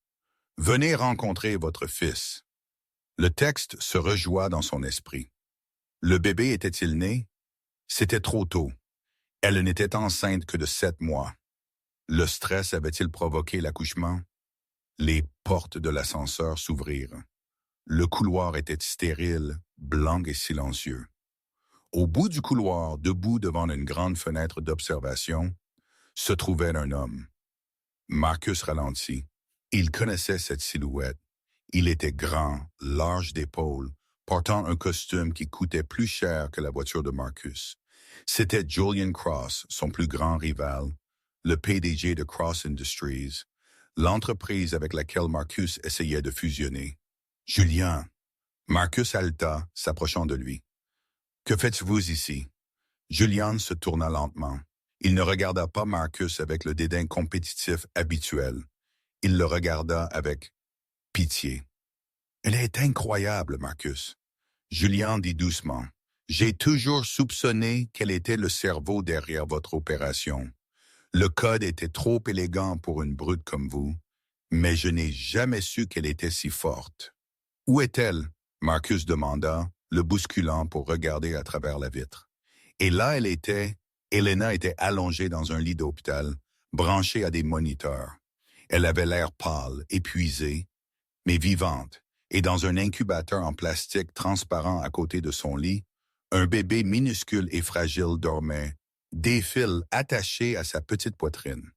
Venez rencontrer votre fils. Le texte se rejoua dans son esprit. Le bébé était-il né? C'était trop tôt. Elle n'était enceinte que de 7 mois. Le stress avait-il provoqué l'accouchement? Les portes de l'ascenseur s'ouvrirent. Le couloir était stérile, blanc et silencieux. Au bout du couloir, debout devant une grande fenêtre d'observation, se trouvait un homme. Marcus ralentit. Il connaissait cette silhouette. Il était grand, large d'épaules, portant un costume qui coûtait plus cher que la voiture de Marcus. C'était Julian Cross, son plus grand rival, le PDG de Cross Industries, l'entreprise avec laquelle Marcus essayait de fusionner. « Julian !» Marcus halta, s'approchant de lui. « Que faites-vous ici ?» Julian se tourna lentement. Il ne regarda pas Marcus avec le dédain compétitif habituel. Il le regarda avec pitié. Elle est incroyable, Marcus. Julien dit doucement. J'ai toujours soupçonné quel était le cerveau derrière votre opération. Le code était trop élégant pour une brute comme vous, mais je n'ai jamais su qu'elle était si forte. Où est-elle? Marcus demanda, le bousculant pour regarder à travers la vitre. Et là elle était, Elena était allongée dans un lit d'hôpital, branchée à des moniteurs. Elle avait l'air pâle, épuisée, mais vivante, et dans un incubateur en plastique transparent à côté de son lit, un bébé minuscule et fragile dormait, des fils attachés à sa petite poitrine.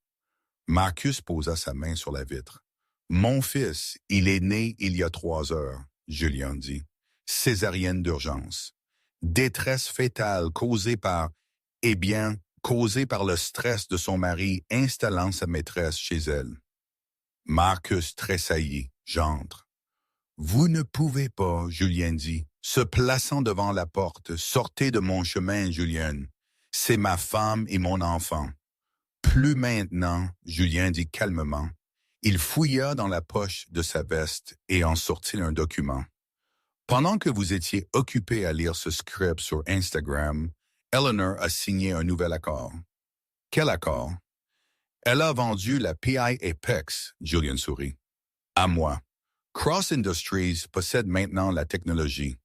Marcus posa sa main sur la vitre. « Mon fils, il est né il y a 3 heures, » Julien dit. « Césarienne d'urgence. Détresse fétale causée par, causée par le stress de son mari installant sa maîtresse chez elle. » Marcus tressaillit. « J'entre. »« Vous ne pouvez pas, » Julien dit, se plaçant devant la porte. « Sortez de mon chemin, Julien. C'est ma femme et mon enfant. » Plus maintenant, Julien dit calmement. Il fouilla dans la poche de sa veste et en sortit un document. Pendant que vous étiez occupé à lire ce script sur Instagram, Eleanor a signé un nouvel accord. Quel accord? Elle a vendu la PI Apex, Julien sourit. À moi. Cross Industries possède maintenant la technologie.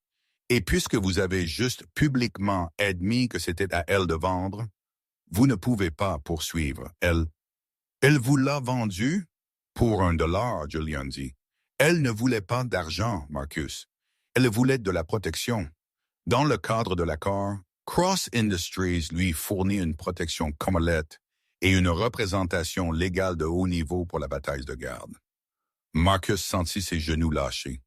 Et puisque vous avez juste publiquement admis que c'était à elle de vendre, vous ne pouvez pas poursuivre. Elle vous l'a vendu pour $1, Julien dit. Elle ne voulait pas d'argent, Marcus. Elle voulait de la protection. Dans le cadre de l'accord, Cross Industries lui fournit une protection complète et une représentation légale de haut niveau pour la bataille de garde. Marcus sentit ses genoux lâcher.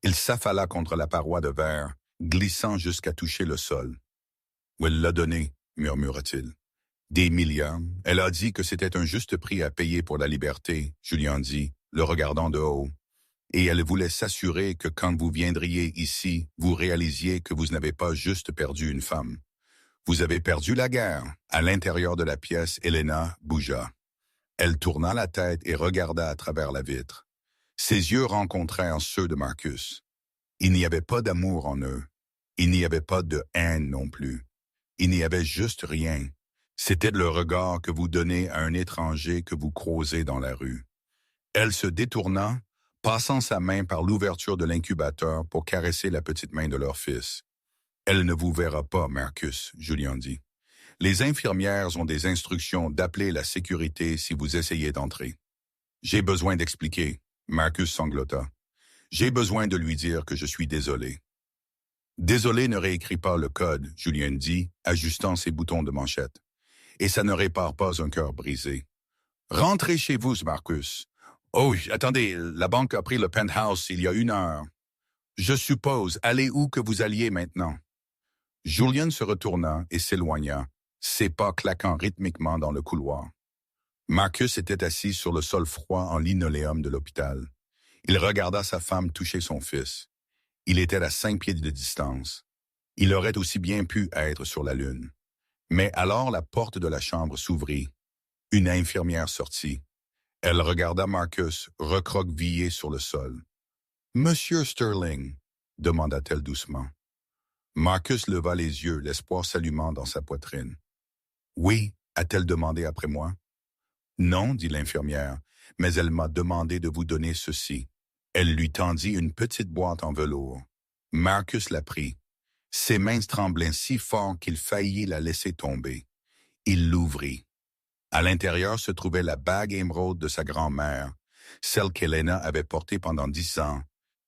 Il s'affala contre la paroi de verre, glissant jusqu'à toucher le sol. « Où elle l'a donné, » murmura-t-il. « Des millions. Elle a dit que c'était un juste prix à payer pour la liberté, » Julien dit, le regardant de haut. « Et elle voulait s'assurer que quand vous viendriez ici, vous réalisiez que vous n'avez pas juste perdu une femme. Vous avez perdu la guerre. » À l'intérieur de la pièce, Elena bougea. Elle tourna la tête et regarda à travers la vitre. Ses yeux rencontrèrent ceux de Marcus. Il n'y avait pas d'amour en eux. Il n'y avait pas de haine non plus. Il n'y avait juste rien. C'était le regard que vous donnez à un étranger que vous croisez dans la rue. Elle se détourna, passant sa main par l'ouverture de l'incubateur pour caresser la petite main de leur fils. « Elle ne vous verra pas, Marcus, » Julien dit. « Les infirmières ont des instructions d'appeler la sécurité si vous essayez d'entrer. »« J'ai besoin d'expliquer. » Marcus sanglota. « J'ai besoin de lui dire que je suis désolé. »« Désolé ne réécrit pas le code, » Julien dit, ajustant ses boutons de manchette. « Et ça ne répare pas un cœur brisé. »« Rentrez chez vous, Marcus. »« Oh, attendez, la banque a pris le penthouse il y a 1 heure. »« Je suppose, allez où que vous alliez maintenant. » Julien se retourna et s'éloigna, ses pas claquant rythmiquement dans le couloir. Marcus était assis sur le sol froid en linoléum de l'hôpital. Il regarda sa femme toucher son fils. Il était à 5 pieds de distance. Il aurait aussi bien pu être sur la lune. Mais alors la porte de la chambre s'ouvrit. Une infirmière sortit. Elle regarda Marcus recroquevillé sur le sol. « Monsieur Sterling ?» demanda-t-elle doucement. Marcus leva les yeux, l'espoir s'allumant dans sa poitrine. « Oui » a-t-elle demandé après moi. « Non » dit l'infirmière, « mais elle m'a demandé de vous donner ceci. » Elle lui tendit une petite boîte en velours. Marcus la prit. Ses mains tremblaient si fort qu'il faillit la laisser tomber. Il l'ouvrit. À l'intérieur se trouvait la bague émeraude de sa grand-mère, celle qu'Elena avait portée pendant 10 ans,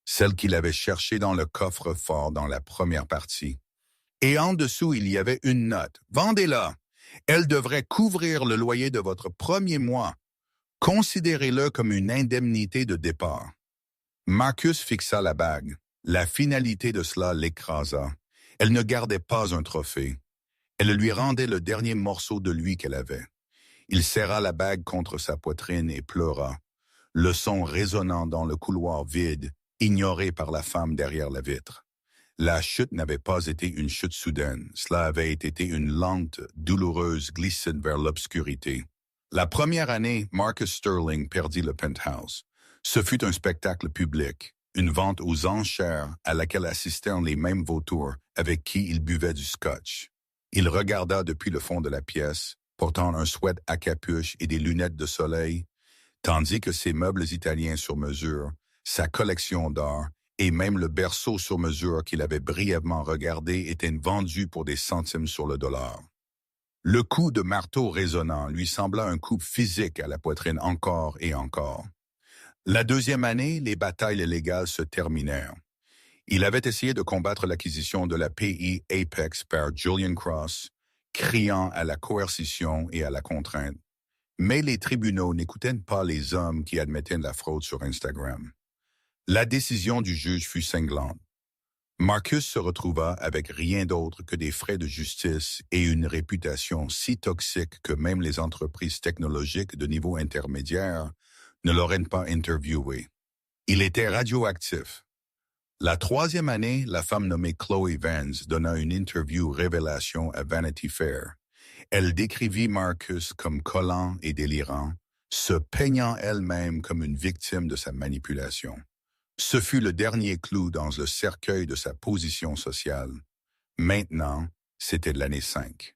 celle qu'il avait cherchée dans le coffre-fort dans la première partie. Et en dessous, il y avait une note. « Vendez-la. Elle devrait couvrir le loyer de votre premier mois. Considérez-le comme une indemnité de départ. » Marcus fixa la bague. La finalité de cela l'écrasa. Elle ne gardait pas un trophée. Elle lui rendait le dernier morceau de lui qu'elle avait. Il serra la bague contre sa poitrine et pleura, le son résonnant dans le couloir vide, ignoré par la femme derrière la vitre. La chute n'avait pas été une chute soudaine, cela avait été une lente, douloureuse glissade vers l'obscurité. La première année, Marcus Sterling perdit le penthouse. Ce fut un spectacle public. une vente aux enchères à laquelle assistèrent les mêmes vautours avec qui il buvait du scotch. Il regarda depuis le fond de la pièce, portant un sweat à capuche et des lunettes de soleil, tandis que ses meubles italiens sur mesure, sa collection d'art et même le berceau sur mesure qu'il avait brièvement regardé étaient vendus pour des centimes sur le dollar. Le coup de marteau résonnant lui sembla un coup physique à la poitrine encore et encore. La deuxième année, les batailles légales se terminèrent. Il avait essayé de combattre l'acquisition de la PE Apex par Julian Cross, criant à la coercition et à la contrainte. Mais les tribunaux n'écoutaient pas les hommes qui admettaient la fraude sur Instagram. La décision du juge fut cinglante. Marcus se retrouva avec rien d'autre que des frais de justice et une réputation si toxique que même les entreprises technologiques de niveau intermédiaire ne l'auraient pas interviewé. Il était radioactif. La troisième année, la femme nommée Chloe Vance donna une interview révélation à Vanity Fair. Elle décrivit Marcus comme collant et délirant, se peignant elle-même comme une victime de sa manipulation. Ce fut le dernier clou dans le cercueil de sa position sociale. Maintenant, c'était l'année 5.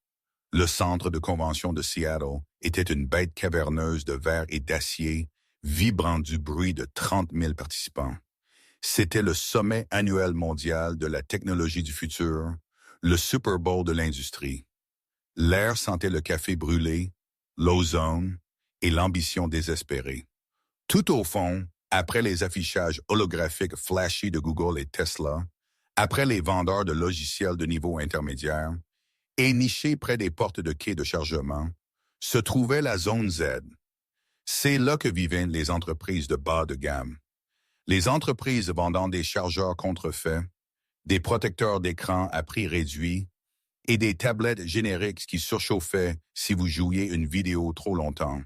Le centre de convention de Seattle était une bête caverneuse de verre et d'acier, vibrant du bruit de 30 000 participants. C'était le sommet annuel mondial de la technologie du futur, le Super Bowl de l'industrie. L'air sentait le café brûlé, l'ozone et l'ambition désespérée. Tout au fond, après les affichages holographiques flashy de Google et Tesla, après les vendeurs de logiciels de niveau intermédiaire, et niché près des portes de quais de chargement, se trouvait la zone Z. C'est là que vivaient les entreprises de bas de gamme. Les entreprises vendant des chargeurs contrefaits, des protecteurs d'écran à prix réduit et des tablettes génériques qui surchauffaient si vous jouiez une vidéo trop longtemps.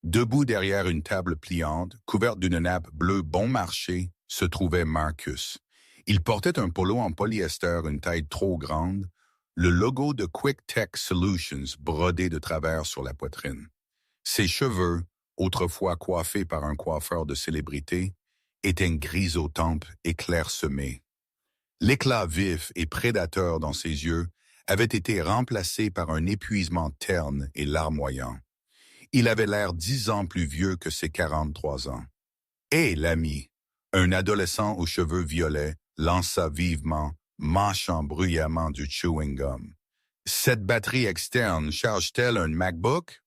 Debout derrière une table pliante, couverte d'une nappe bleue bon marché, se trouvait Marcus. Il portait un polo en polyester une taille trop grande, le logo de Quick Tech Solutions brodé de travers sur la poitrine. Ses cheveux, autrefois coiffés par un coiffeur de célébrité, étaient gris aux tempes et clairsemés. L'éclat vif et prédateur dans ses yeux avait été remplacé par un épuisement terne et larmoyant. Il avait l'air 10 ans plus vieux que ses 43 ans. « Hé, l'ami !» Un adolescent aux cheveux violets lança vivement, mâchant bruyamment du chewing-gum. « Cette batterie externe charge-t-elle un MacBook? »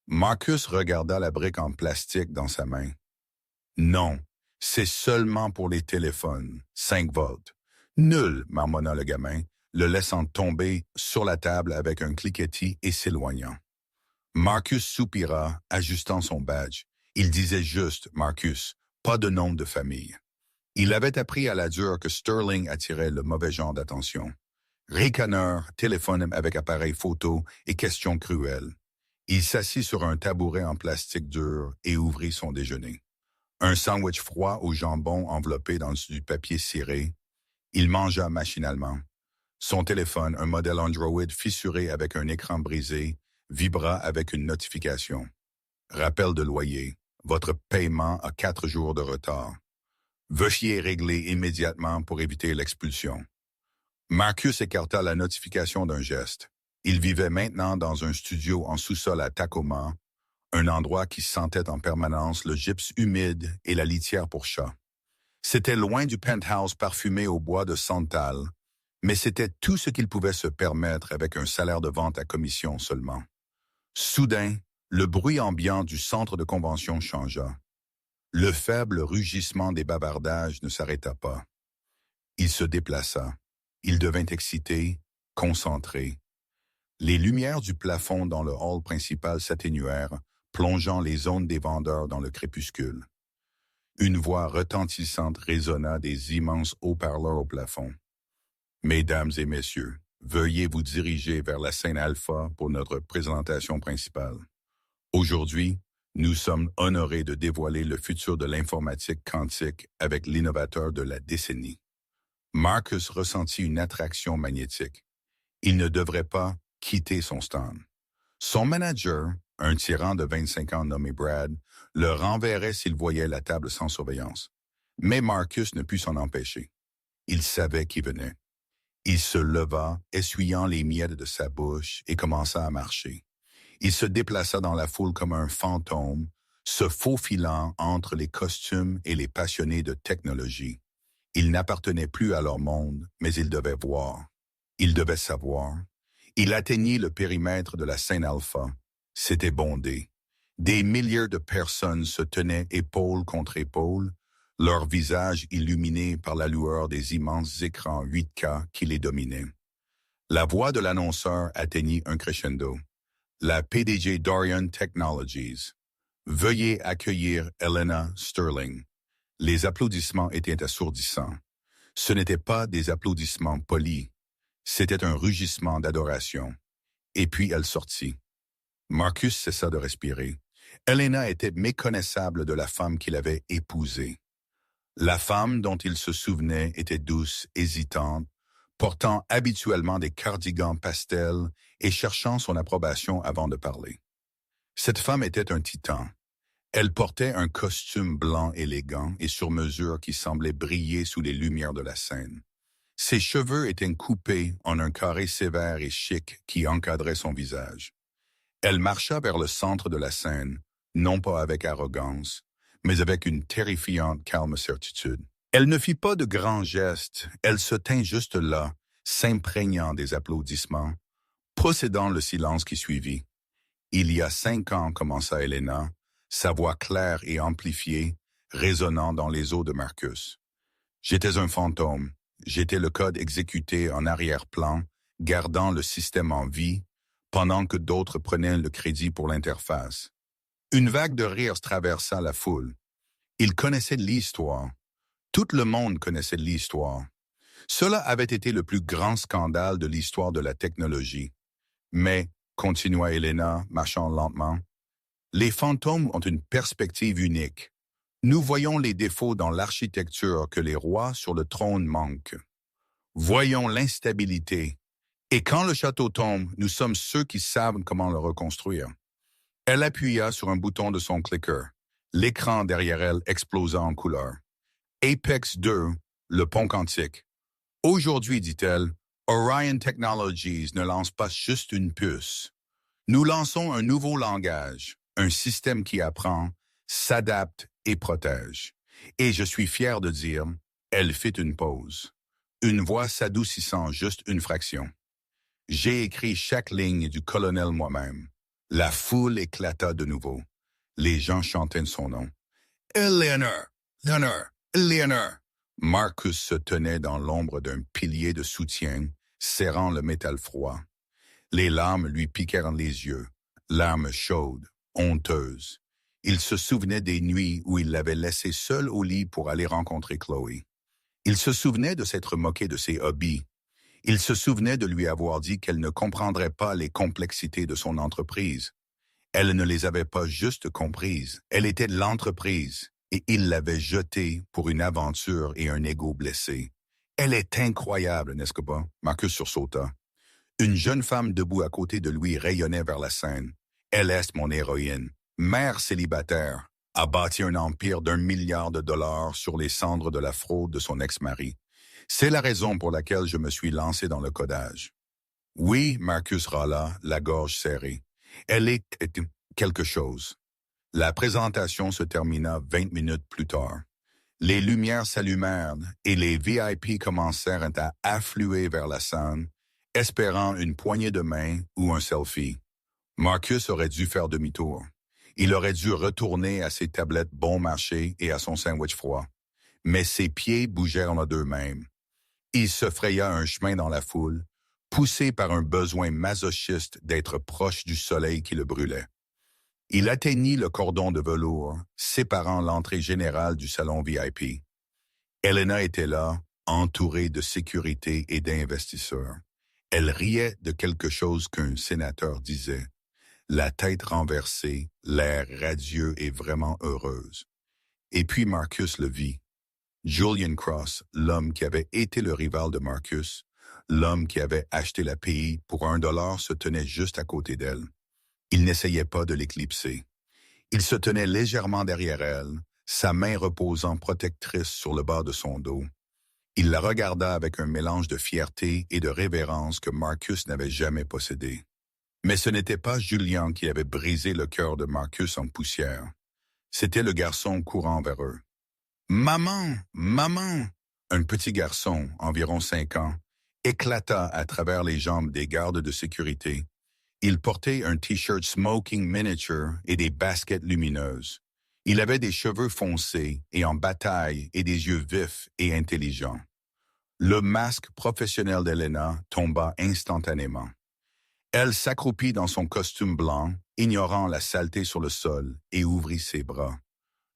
Marcus regarda la brique en plastique dans sa main. « Non, c'est seulement pour les téléphones, 5 volts. »« Nul, marmonna le gamin, le laissant tomber sur la table avec un cliquetis et s'éloignant. Marcus soupira, ajustant son badge. Il disait juste Marcus, pas de nom de famille. Il avait appris à la dure que Sterling attirait le mauvais genre d'attention. Ricaneur, téléphone avec appareil photo et questions cruelles. Il s'assit sur un tabouret en plastique dur et ouvrit son déjeuner. Un sandwich froid au jambon enveloppé dans du papier ciré. Il mangea machinalement. Son téléphone, un modèle Android fissuré avec un écran brisé, vibra avec une notification. Rappel de loyer. Votre paiement a 4 jours de retard. Veuillez régler immédiatement pour éviter l'expulsion. Marcus écarta la notification d'un geste. Il vivait maintenant dans un studio en sous-sol à Tacoma, un endroit qui sentait en permanence le gypse humide et la litière pour chat. C'était loin du penthouse parfumé au bois de santal, mais c'était tout ce qu'il pouvait se permettre avec un salaire de vente à commission seulement. Soudain, le bruit ambiant du centre de convention changea. Le faible rugissement des bavardages ne s'arrêta pas. Il se déplaça. Il devint excité, concentré. Les lumières du plafond dans le hall principal s'atténuèrent, plongeant les zones des vendeurs dans le crépuscule. Une voix retentissante résonna des immenses haut-parleurs au plafond. « Mesdames et messieurs, veuillez vous diriger vers la scène alpha pour notre présentation principale. Aujourd'hui, nous sommes honorés de dévoiler le futur de l'informatique quantique avec l'innovateur de la décennie. » Marcus ressentit une attraction magnétique. Il ne devrait pas quitter son stand. Son manager, un tyran de 25 ans nommé Brad, le renverrait s'il voyait la table sans surveillance. Mais Marcus ne put s'en empêcher. Il savait qui venait. Il se leva, essuyant les miettes de sa bouche, et commença à marcher. Il se déplaça dans la foule comme un fantôme, se faufilant entre les costumes et les passionnés de technologie. Il n'appartenait plus à leur monde, mais il devait voir. Il devait savoir. Il atteignit le périmètre de la scène alpha. C'était bondé. Des milliers de personnes se tenaient épaule contre épaule, leurs visages illuminés par la lueur des immenses écrans 8K qui les dominaient. La voix de l'annonceur atteignit un crescendo. La PDG Dorian Technologies. Veuillez accueillir Elena Sterling. Les applaudissements étaient assourdissants. Ce n'étaient pas des applaudissements polis. C'était un rugissement d'adoration. Et puis elle sortit. Marcus cessa de respirer. Elena était méconnaissable de la femme qu'il avait épousée. La femme dont il se souvenait était douce, hésitante, portant habituellement des cardigans pastels et cherchant son approbation avant de parler. Cette femme était un titan. Elle portait un costume blanc élégant et sur mesure qui semblait briller sous les lumières de la scène. Ses cheveux étaient coupés en un carré sévère et chic qui encadrait son visage. Elle marcha vers le centre de la scène, non pas avec arrogance, mais avec une terrifiante calme certitude. Elle ne fit pas de grands gestes, elle se tint juste là, s'imprégnant des applaudissements, possédant le silence qui suivit. Il y a 5 ans, commença Elena, sa voix claire et amplifiée, résonnant dans les os de Marcus. J'étais un fantôme, j'étais le code exécuté en arrière-plan, gardant le système en vie, pendant que d'autres prenaient le crédit pour l'interface. Une vague de rires traversa la foule. Ils connaissaient l'histoire. Tout le monde connaissait l'histoire. Cela avait été le plus grand scandale de l'histoire de la technologie. Mais, continua Elena, marchant lentement, les fantômes ont une perspective unique. Nous voyons les défauts dans l'architecture que les rois sur le trône manquent. Voyons l'instabilité. Et quand le château tombe, nous sommes ceux qui savent comment le reconstruire. Elle appuya sur un bouton de son clicker. L'écran derrière elle explosa en couleur. Apex 2, le pont quantique. Aujourd'hui, dit-elle, Orion Technologies ne lance pas juste une puce. Nous lançons un nouveau langage, un système qui apprend, s'adapte et protège. Et je suis fier de dire, elle fit une pause. Une voix s'adoucissant juste une fraction. J'ai écrit chaque ligne du colonel moi-même. La foule éclata de nouveau. Les gens chantaient son nom. Eleanor, Eleanor, Eleanor. Marcus se tenait dans l'ombre d'un pilier de soutien, serrant le métal froid. Les larmes lui piquèrent les yeux, larmes chaudes, honteuses. Il se souvenait des nuits où il l'avait laissée seule au lit pour aller rencontrer Chloé. Il se souvenait de s'être moqué de ses hobbies. Il se souvenait de lui avoir dit qu'elle ne comprendrait pas les complexités de son entreprise. Elle ne les avait pas juste comprises, elle était de l'entreprise, et il l'avait jetée pour une aventure et un ego blessé. Elle est incroyable, n'est-ce pas? Marcus sursauta. Une jeune femme debout à côté de lui rayonnait vers la scène. Elle est mon héroïne. Mère célibataire, a bâti un empire d'1 milliard de dollars sur les cendres de la fraude de son ex-mari. C'est la raison pour laquelle je me suis lancé dans le codage. Oui, Marcus râla, la gorge serrée. Elle est quelque chose. La présentation se termina 20 minutes plus tard. Les lumières s'allumèrent et les VIP commencèrent à affluer vers la scène, espérant une poignée de main ou un selfie. Marcus aurait dû faire demi-tour. Il aurait dû retourner à ses tablettes bon marché et à son sandwich froid. Mais ses pieds bougèrent d'eux-mêmes. Il se fraya un chemin dans la foule, poussé par un besoin masochiste d'être proche du soleil qui le brûlait. Il atteignit le cordon de velours, séparant l'entrée générale du salon VIP. Elena était là, entourée de sécurité et d'investisseurs. Elle riait de quelque chose qu'un sénateur disait. La tête renversée, l'air radieux et vraiment heureuse. Et puis Marcus le vit. Julian Cross, l'homme qui avait été le rival de Marcus, l'homme qui avait acheté la PI pour $1 se tenait juste à côté d'elle. Il n'essayait pas de l'éclipser. Il se tenait légèrement derrière elle, sa main reposant protectrice sur le bas de son dos. Il la regarda avec un mélange de fierté et de révérence que Marcus n'avait jamais possédé. Mais ce n'était pas Julian qui avait brisé le cœur de Marcus en poussière. C'était le garçon courant vers eux. « Maman! Maman! » Un petit garçon, environ 5 ans, éclata à travers les jambes des gardes de sécurité. Il portait un t-shirt smoking miniature et des baskets lumineuses. Il avait des cheveux foncés et en bataille et des yeux vifs et intelligents. Le masque professionnel d'Elena tomba instantanément. Elle s'accroupit dans son costume blanc, ignorant la saleté sur le sol, et ouvrit ses bras.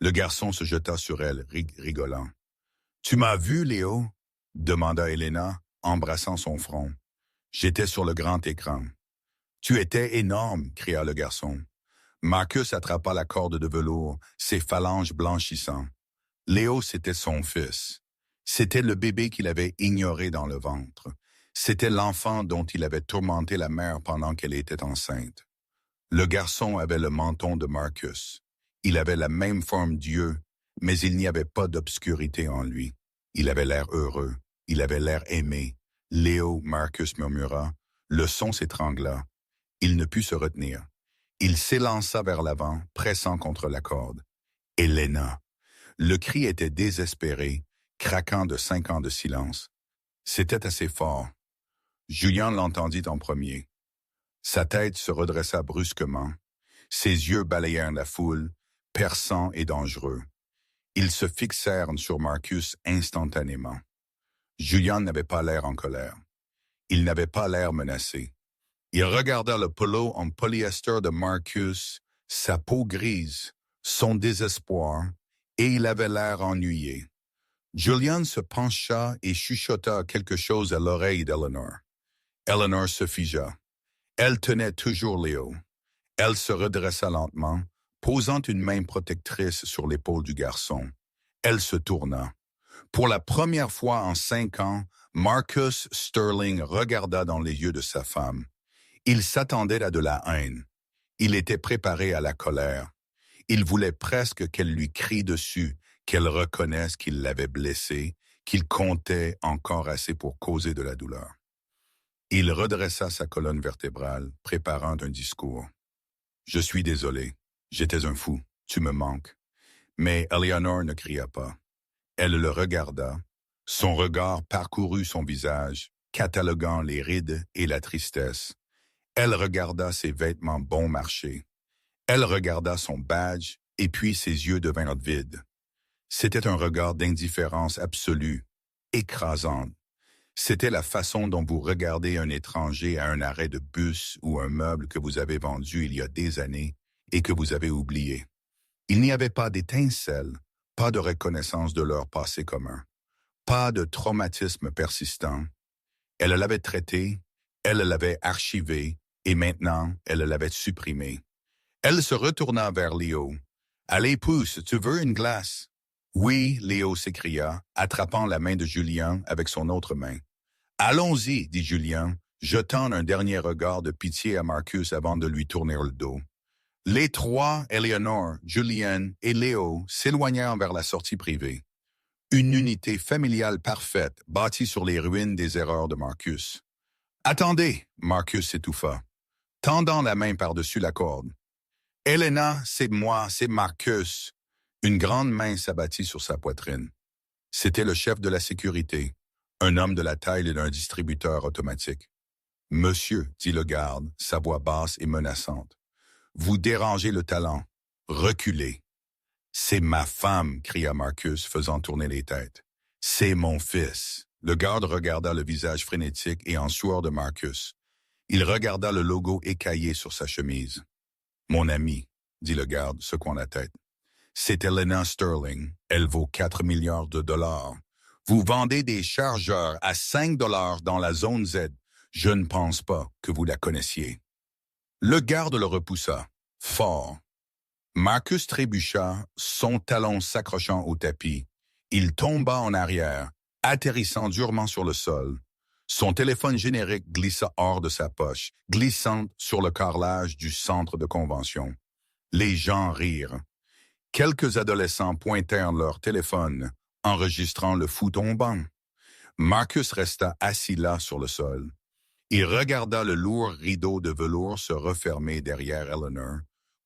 Le garçon se jeta sur elle, rigolant. « Tu m'as vu, Léo ?» demanda Elena, embrassant son front. « J'étais sur le grand écran. »« Tu étais énorme !» cria le garçon. Marcus attrapa la corde de velours, ses phalanges blanchissant. Léo, c'était son fils. C'était le bébé qu'il avait ignoré dans le ventre. C'était l'enfant dont il avait tourmenté la mère pendant qu'elle était enceinte. Le garçon avait le menton de Marcus. Il avait la même forme d'yeux, mais il n'y avait pas d'obscurité en lui. Il avait l'air heureux. Il avait l'air aimé. « Léo », Marcus murmura. Le son s'étrangla. Il ne put se retenir. Il s'élança vers l'avant, pressant contre la corde. « Elena !» Le cri était désespéré, craquant de 5 ans de silence. C'était assez fort. Julian l'entendit en premier. Sa tête se redressa brusquement. Ses yeux balayèrent la foule, perçants et dangereux. Ils se fixèrent sur Marcus instantanément. Julian n'avait pas l'air en colère. Il n'avait pas l'air menacé. Il regarda le polo en polyester de Marcus, sa peau grise, son désespoir, et il avait l'air ennuyé. Julian se pencha et chuchota quelque chose à l'oreille d'Eleanor. Eleanor se figea. Elle tenait toujours Léo. Elle se redressa lentement, posant une main protectrice sur l'épaule du garçon. Elle se tourna. Pour la première fois en 5 ans, Marcus Sterling regarda dans les yeux de sa femme. Il s'attendait à de la haine. Il était préparé à la colère. Il voulait presque qu'elle lui crie dessus, qu'elle reconnaisse qu'il l'avait blessé, qu'il comptait encore assez pour causer de la douleur. Il redressa sa colonne vertébrale, préparant un discours. « Je suis désolé. J'étais un fou. Tu me manques. » Mais Eleanor ne cria pas. Elle le regarda. Son regard parcourut son visage, cataloguant les rides et la tristesse. Elle regarda ses vêtements bon marché. Elle regarda son badge, et puis ses yeux devinrent vides. C'était un regard d'indifférence absolue, écrasante. C'était la façon dont vous regardez un étranger à un arrêt de bus ou un meuble que vous avez vendu il y a des années et que vous avez oublié. Il n'y avait pas d'étincelle, pas de reconnaissance de leur passé commun, pas de traumatisme persistant. Elle l'avait traité, elle l'avait archivé, et maintenant, elle l'avait supprimé. Elle se retourna vers Léo. « Allez, pousse, tu veux une glace? » « Oui, » Léo s'écria, attrapant la main de Julien avec son autre main. « Allons-y, » dit Julien, jetant un dernier regard de pitié à Marcus avant de lui tourner le dos. Les trois, Eleanor, Julien et Léo, s'éloignèrent vers la sortie privée. Une unité familiale parfaite, bâtie sur les ruines des erreurs de Marcus. « Attendez » Marcus s'étouffa, tendant la main par-dessus la corde. « Elena, c'est moi, c'est Marcus. » Une grande main s'abattit sur sa poitrine. C'était le chef de la sécurité, un homme de la taille d'un distributeur automatique. « Monsieur, » dit le garde, sa voix basse et menaçante, « vous dérangez le talent. Reculez. »« C'est ma femme » cria Marcus, faisant tourner les têtes. « C'est mon fils. » Le garde regarda le visage frénétique et en sueur de Marcus. Il regarda le logo écaillé sur sa chemise. « Mon ami, » dit le garde, secouant la tête. « C'est Elena Sterling. Elle vaut 4 milliards de dollars. Vous vendez des chargeurs à 5 dollars dans la zone Z. Je ne pense pas que vous la connaissiez. » Le garde le repoussa, fort. Marcus trébucha, son talon s'accrochant au tapis. Il tomba en arrière, atterrissant durement sur le sol. Son téléphone générique glissa hors de sa poche, glissant sur le carrelage du centre de convention. Les gens rirent. Quelques adolescents pointèrent leur téléphone, enregistrant le fou tombant. Marcus resta assis là sur le sol. Il regarda le lourd rideau de velours se refermer derrière Eleanor,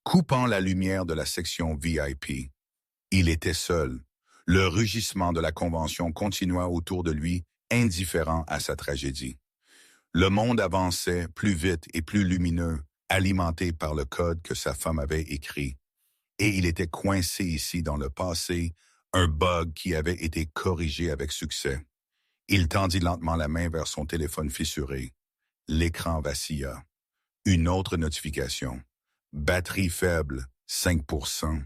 coupant la lumière de la section VIP. Il était seul. Le rugissement de la convention continua autour de lui, indifférent à sa tragédie. Le monde avançait plus vite et plus lumineux, alimenté par le code que sa femme avait écrit. Et il était coincé ici dans le passé, un bug qui avait été corrigé avec succès. Il tendit lentement la main vers son téléphone fissuré. L'écran vacilla. Une autre notification. Batterie faible, 5%.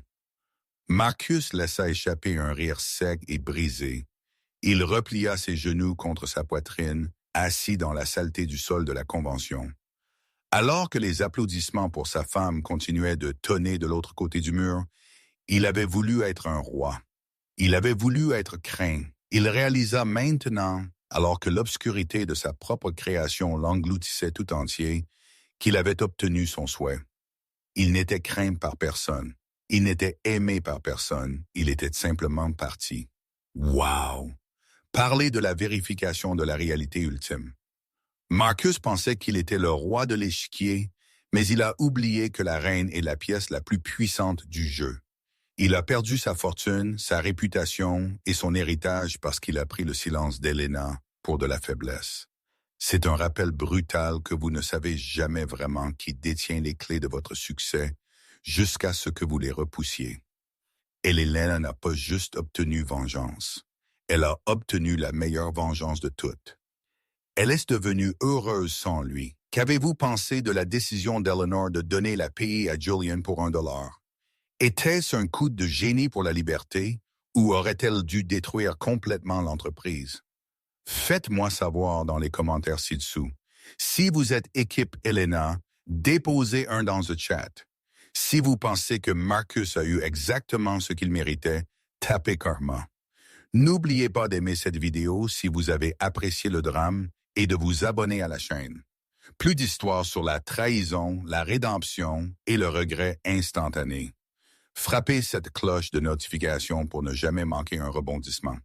Marcus laissa échapper un rire sec et brisé. Il replia ses genoux contre sa poitrine, assis dans la saleté du sol de la convention. Alors que les applaudissements pour sa femme continuaient de tonner de l'autre côté du mur, il avait voulu être un roi. Il avait voulu être craint. Il réalisa maintenant, alors que l'obscurité de sa propre création l'engloutissait tout entier, qu'il avait obtenu son souhait. Il n'était craint par personne. Il n'était aimé par personne. Il était simplement parti. Wow! Parler de la vérification de la réalité ultime. Marcus pensait qu'il était le roi de l'échiquier, mais il a oublié que la reine est la pièce la plus puissante du jeu. Il a perdu sa fortune, sa réputation et son héritage parce qu'il a pris le silence d'Elena pour de la faiblesse. C'est un rappel brutal que vous ne savez jamais vraiment qui détient les clés de votre succès jusqu'à ce que vous les repoussiez. Et Elena n'a pas juste obtenu vengeance. Elle a obtenu la meilleure vengeance de toutes. Elle est devenue heureuse sans lui. Qu'avez-vous pensé de la décision d'Eleanor de donner la paye à Julian pour $1? Était-ce un coup de génie pour la liberté ou aurait-elle dû détruire complètement l'entreprise? Faites-moi savoir dans les commentaires ci-dessous. Si vous êtes équipe Elena, déposez un dans le chat. Si vous pensez que Marcus a eu exactement ce qu'il méritait, tapez karma. N'oubliez pas d'aimer cette vidéo si vous avez apprécié le drame et de vous abonner à la chaîne. Plus d'histoires sur la trahison, la rédemption et le regret instantané. Frappez cette cloche de notification pour ne jamais manquer un rebondissement.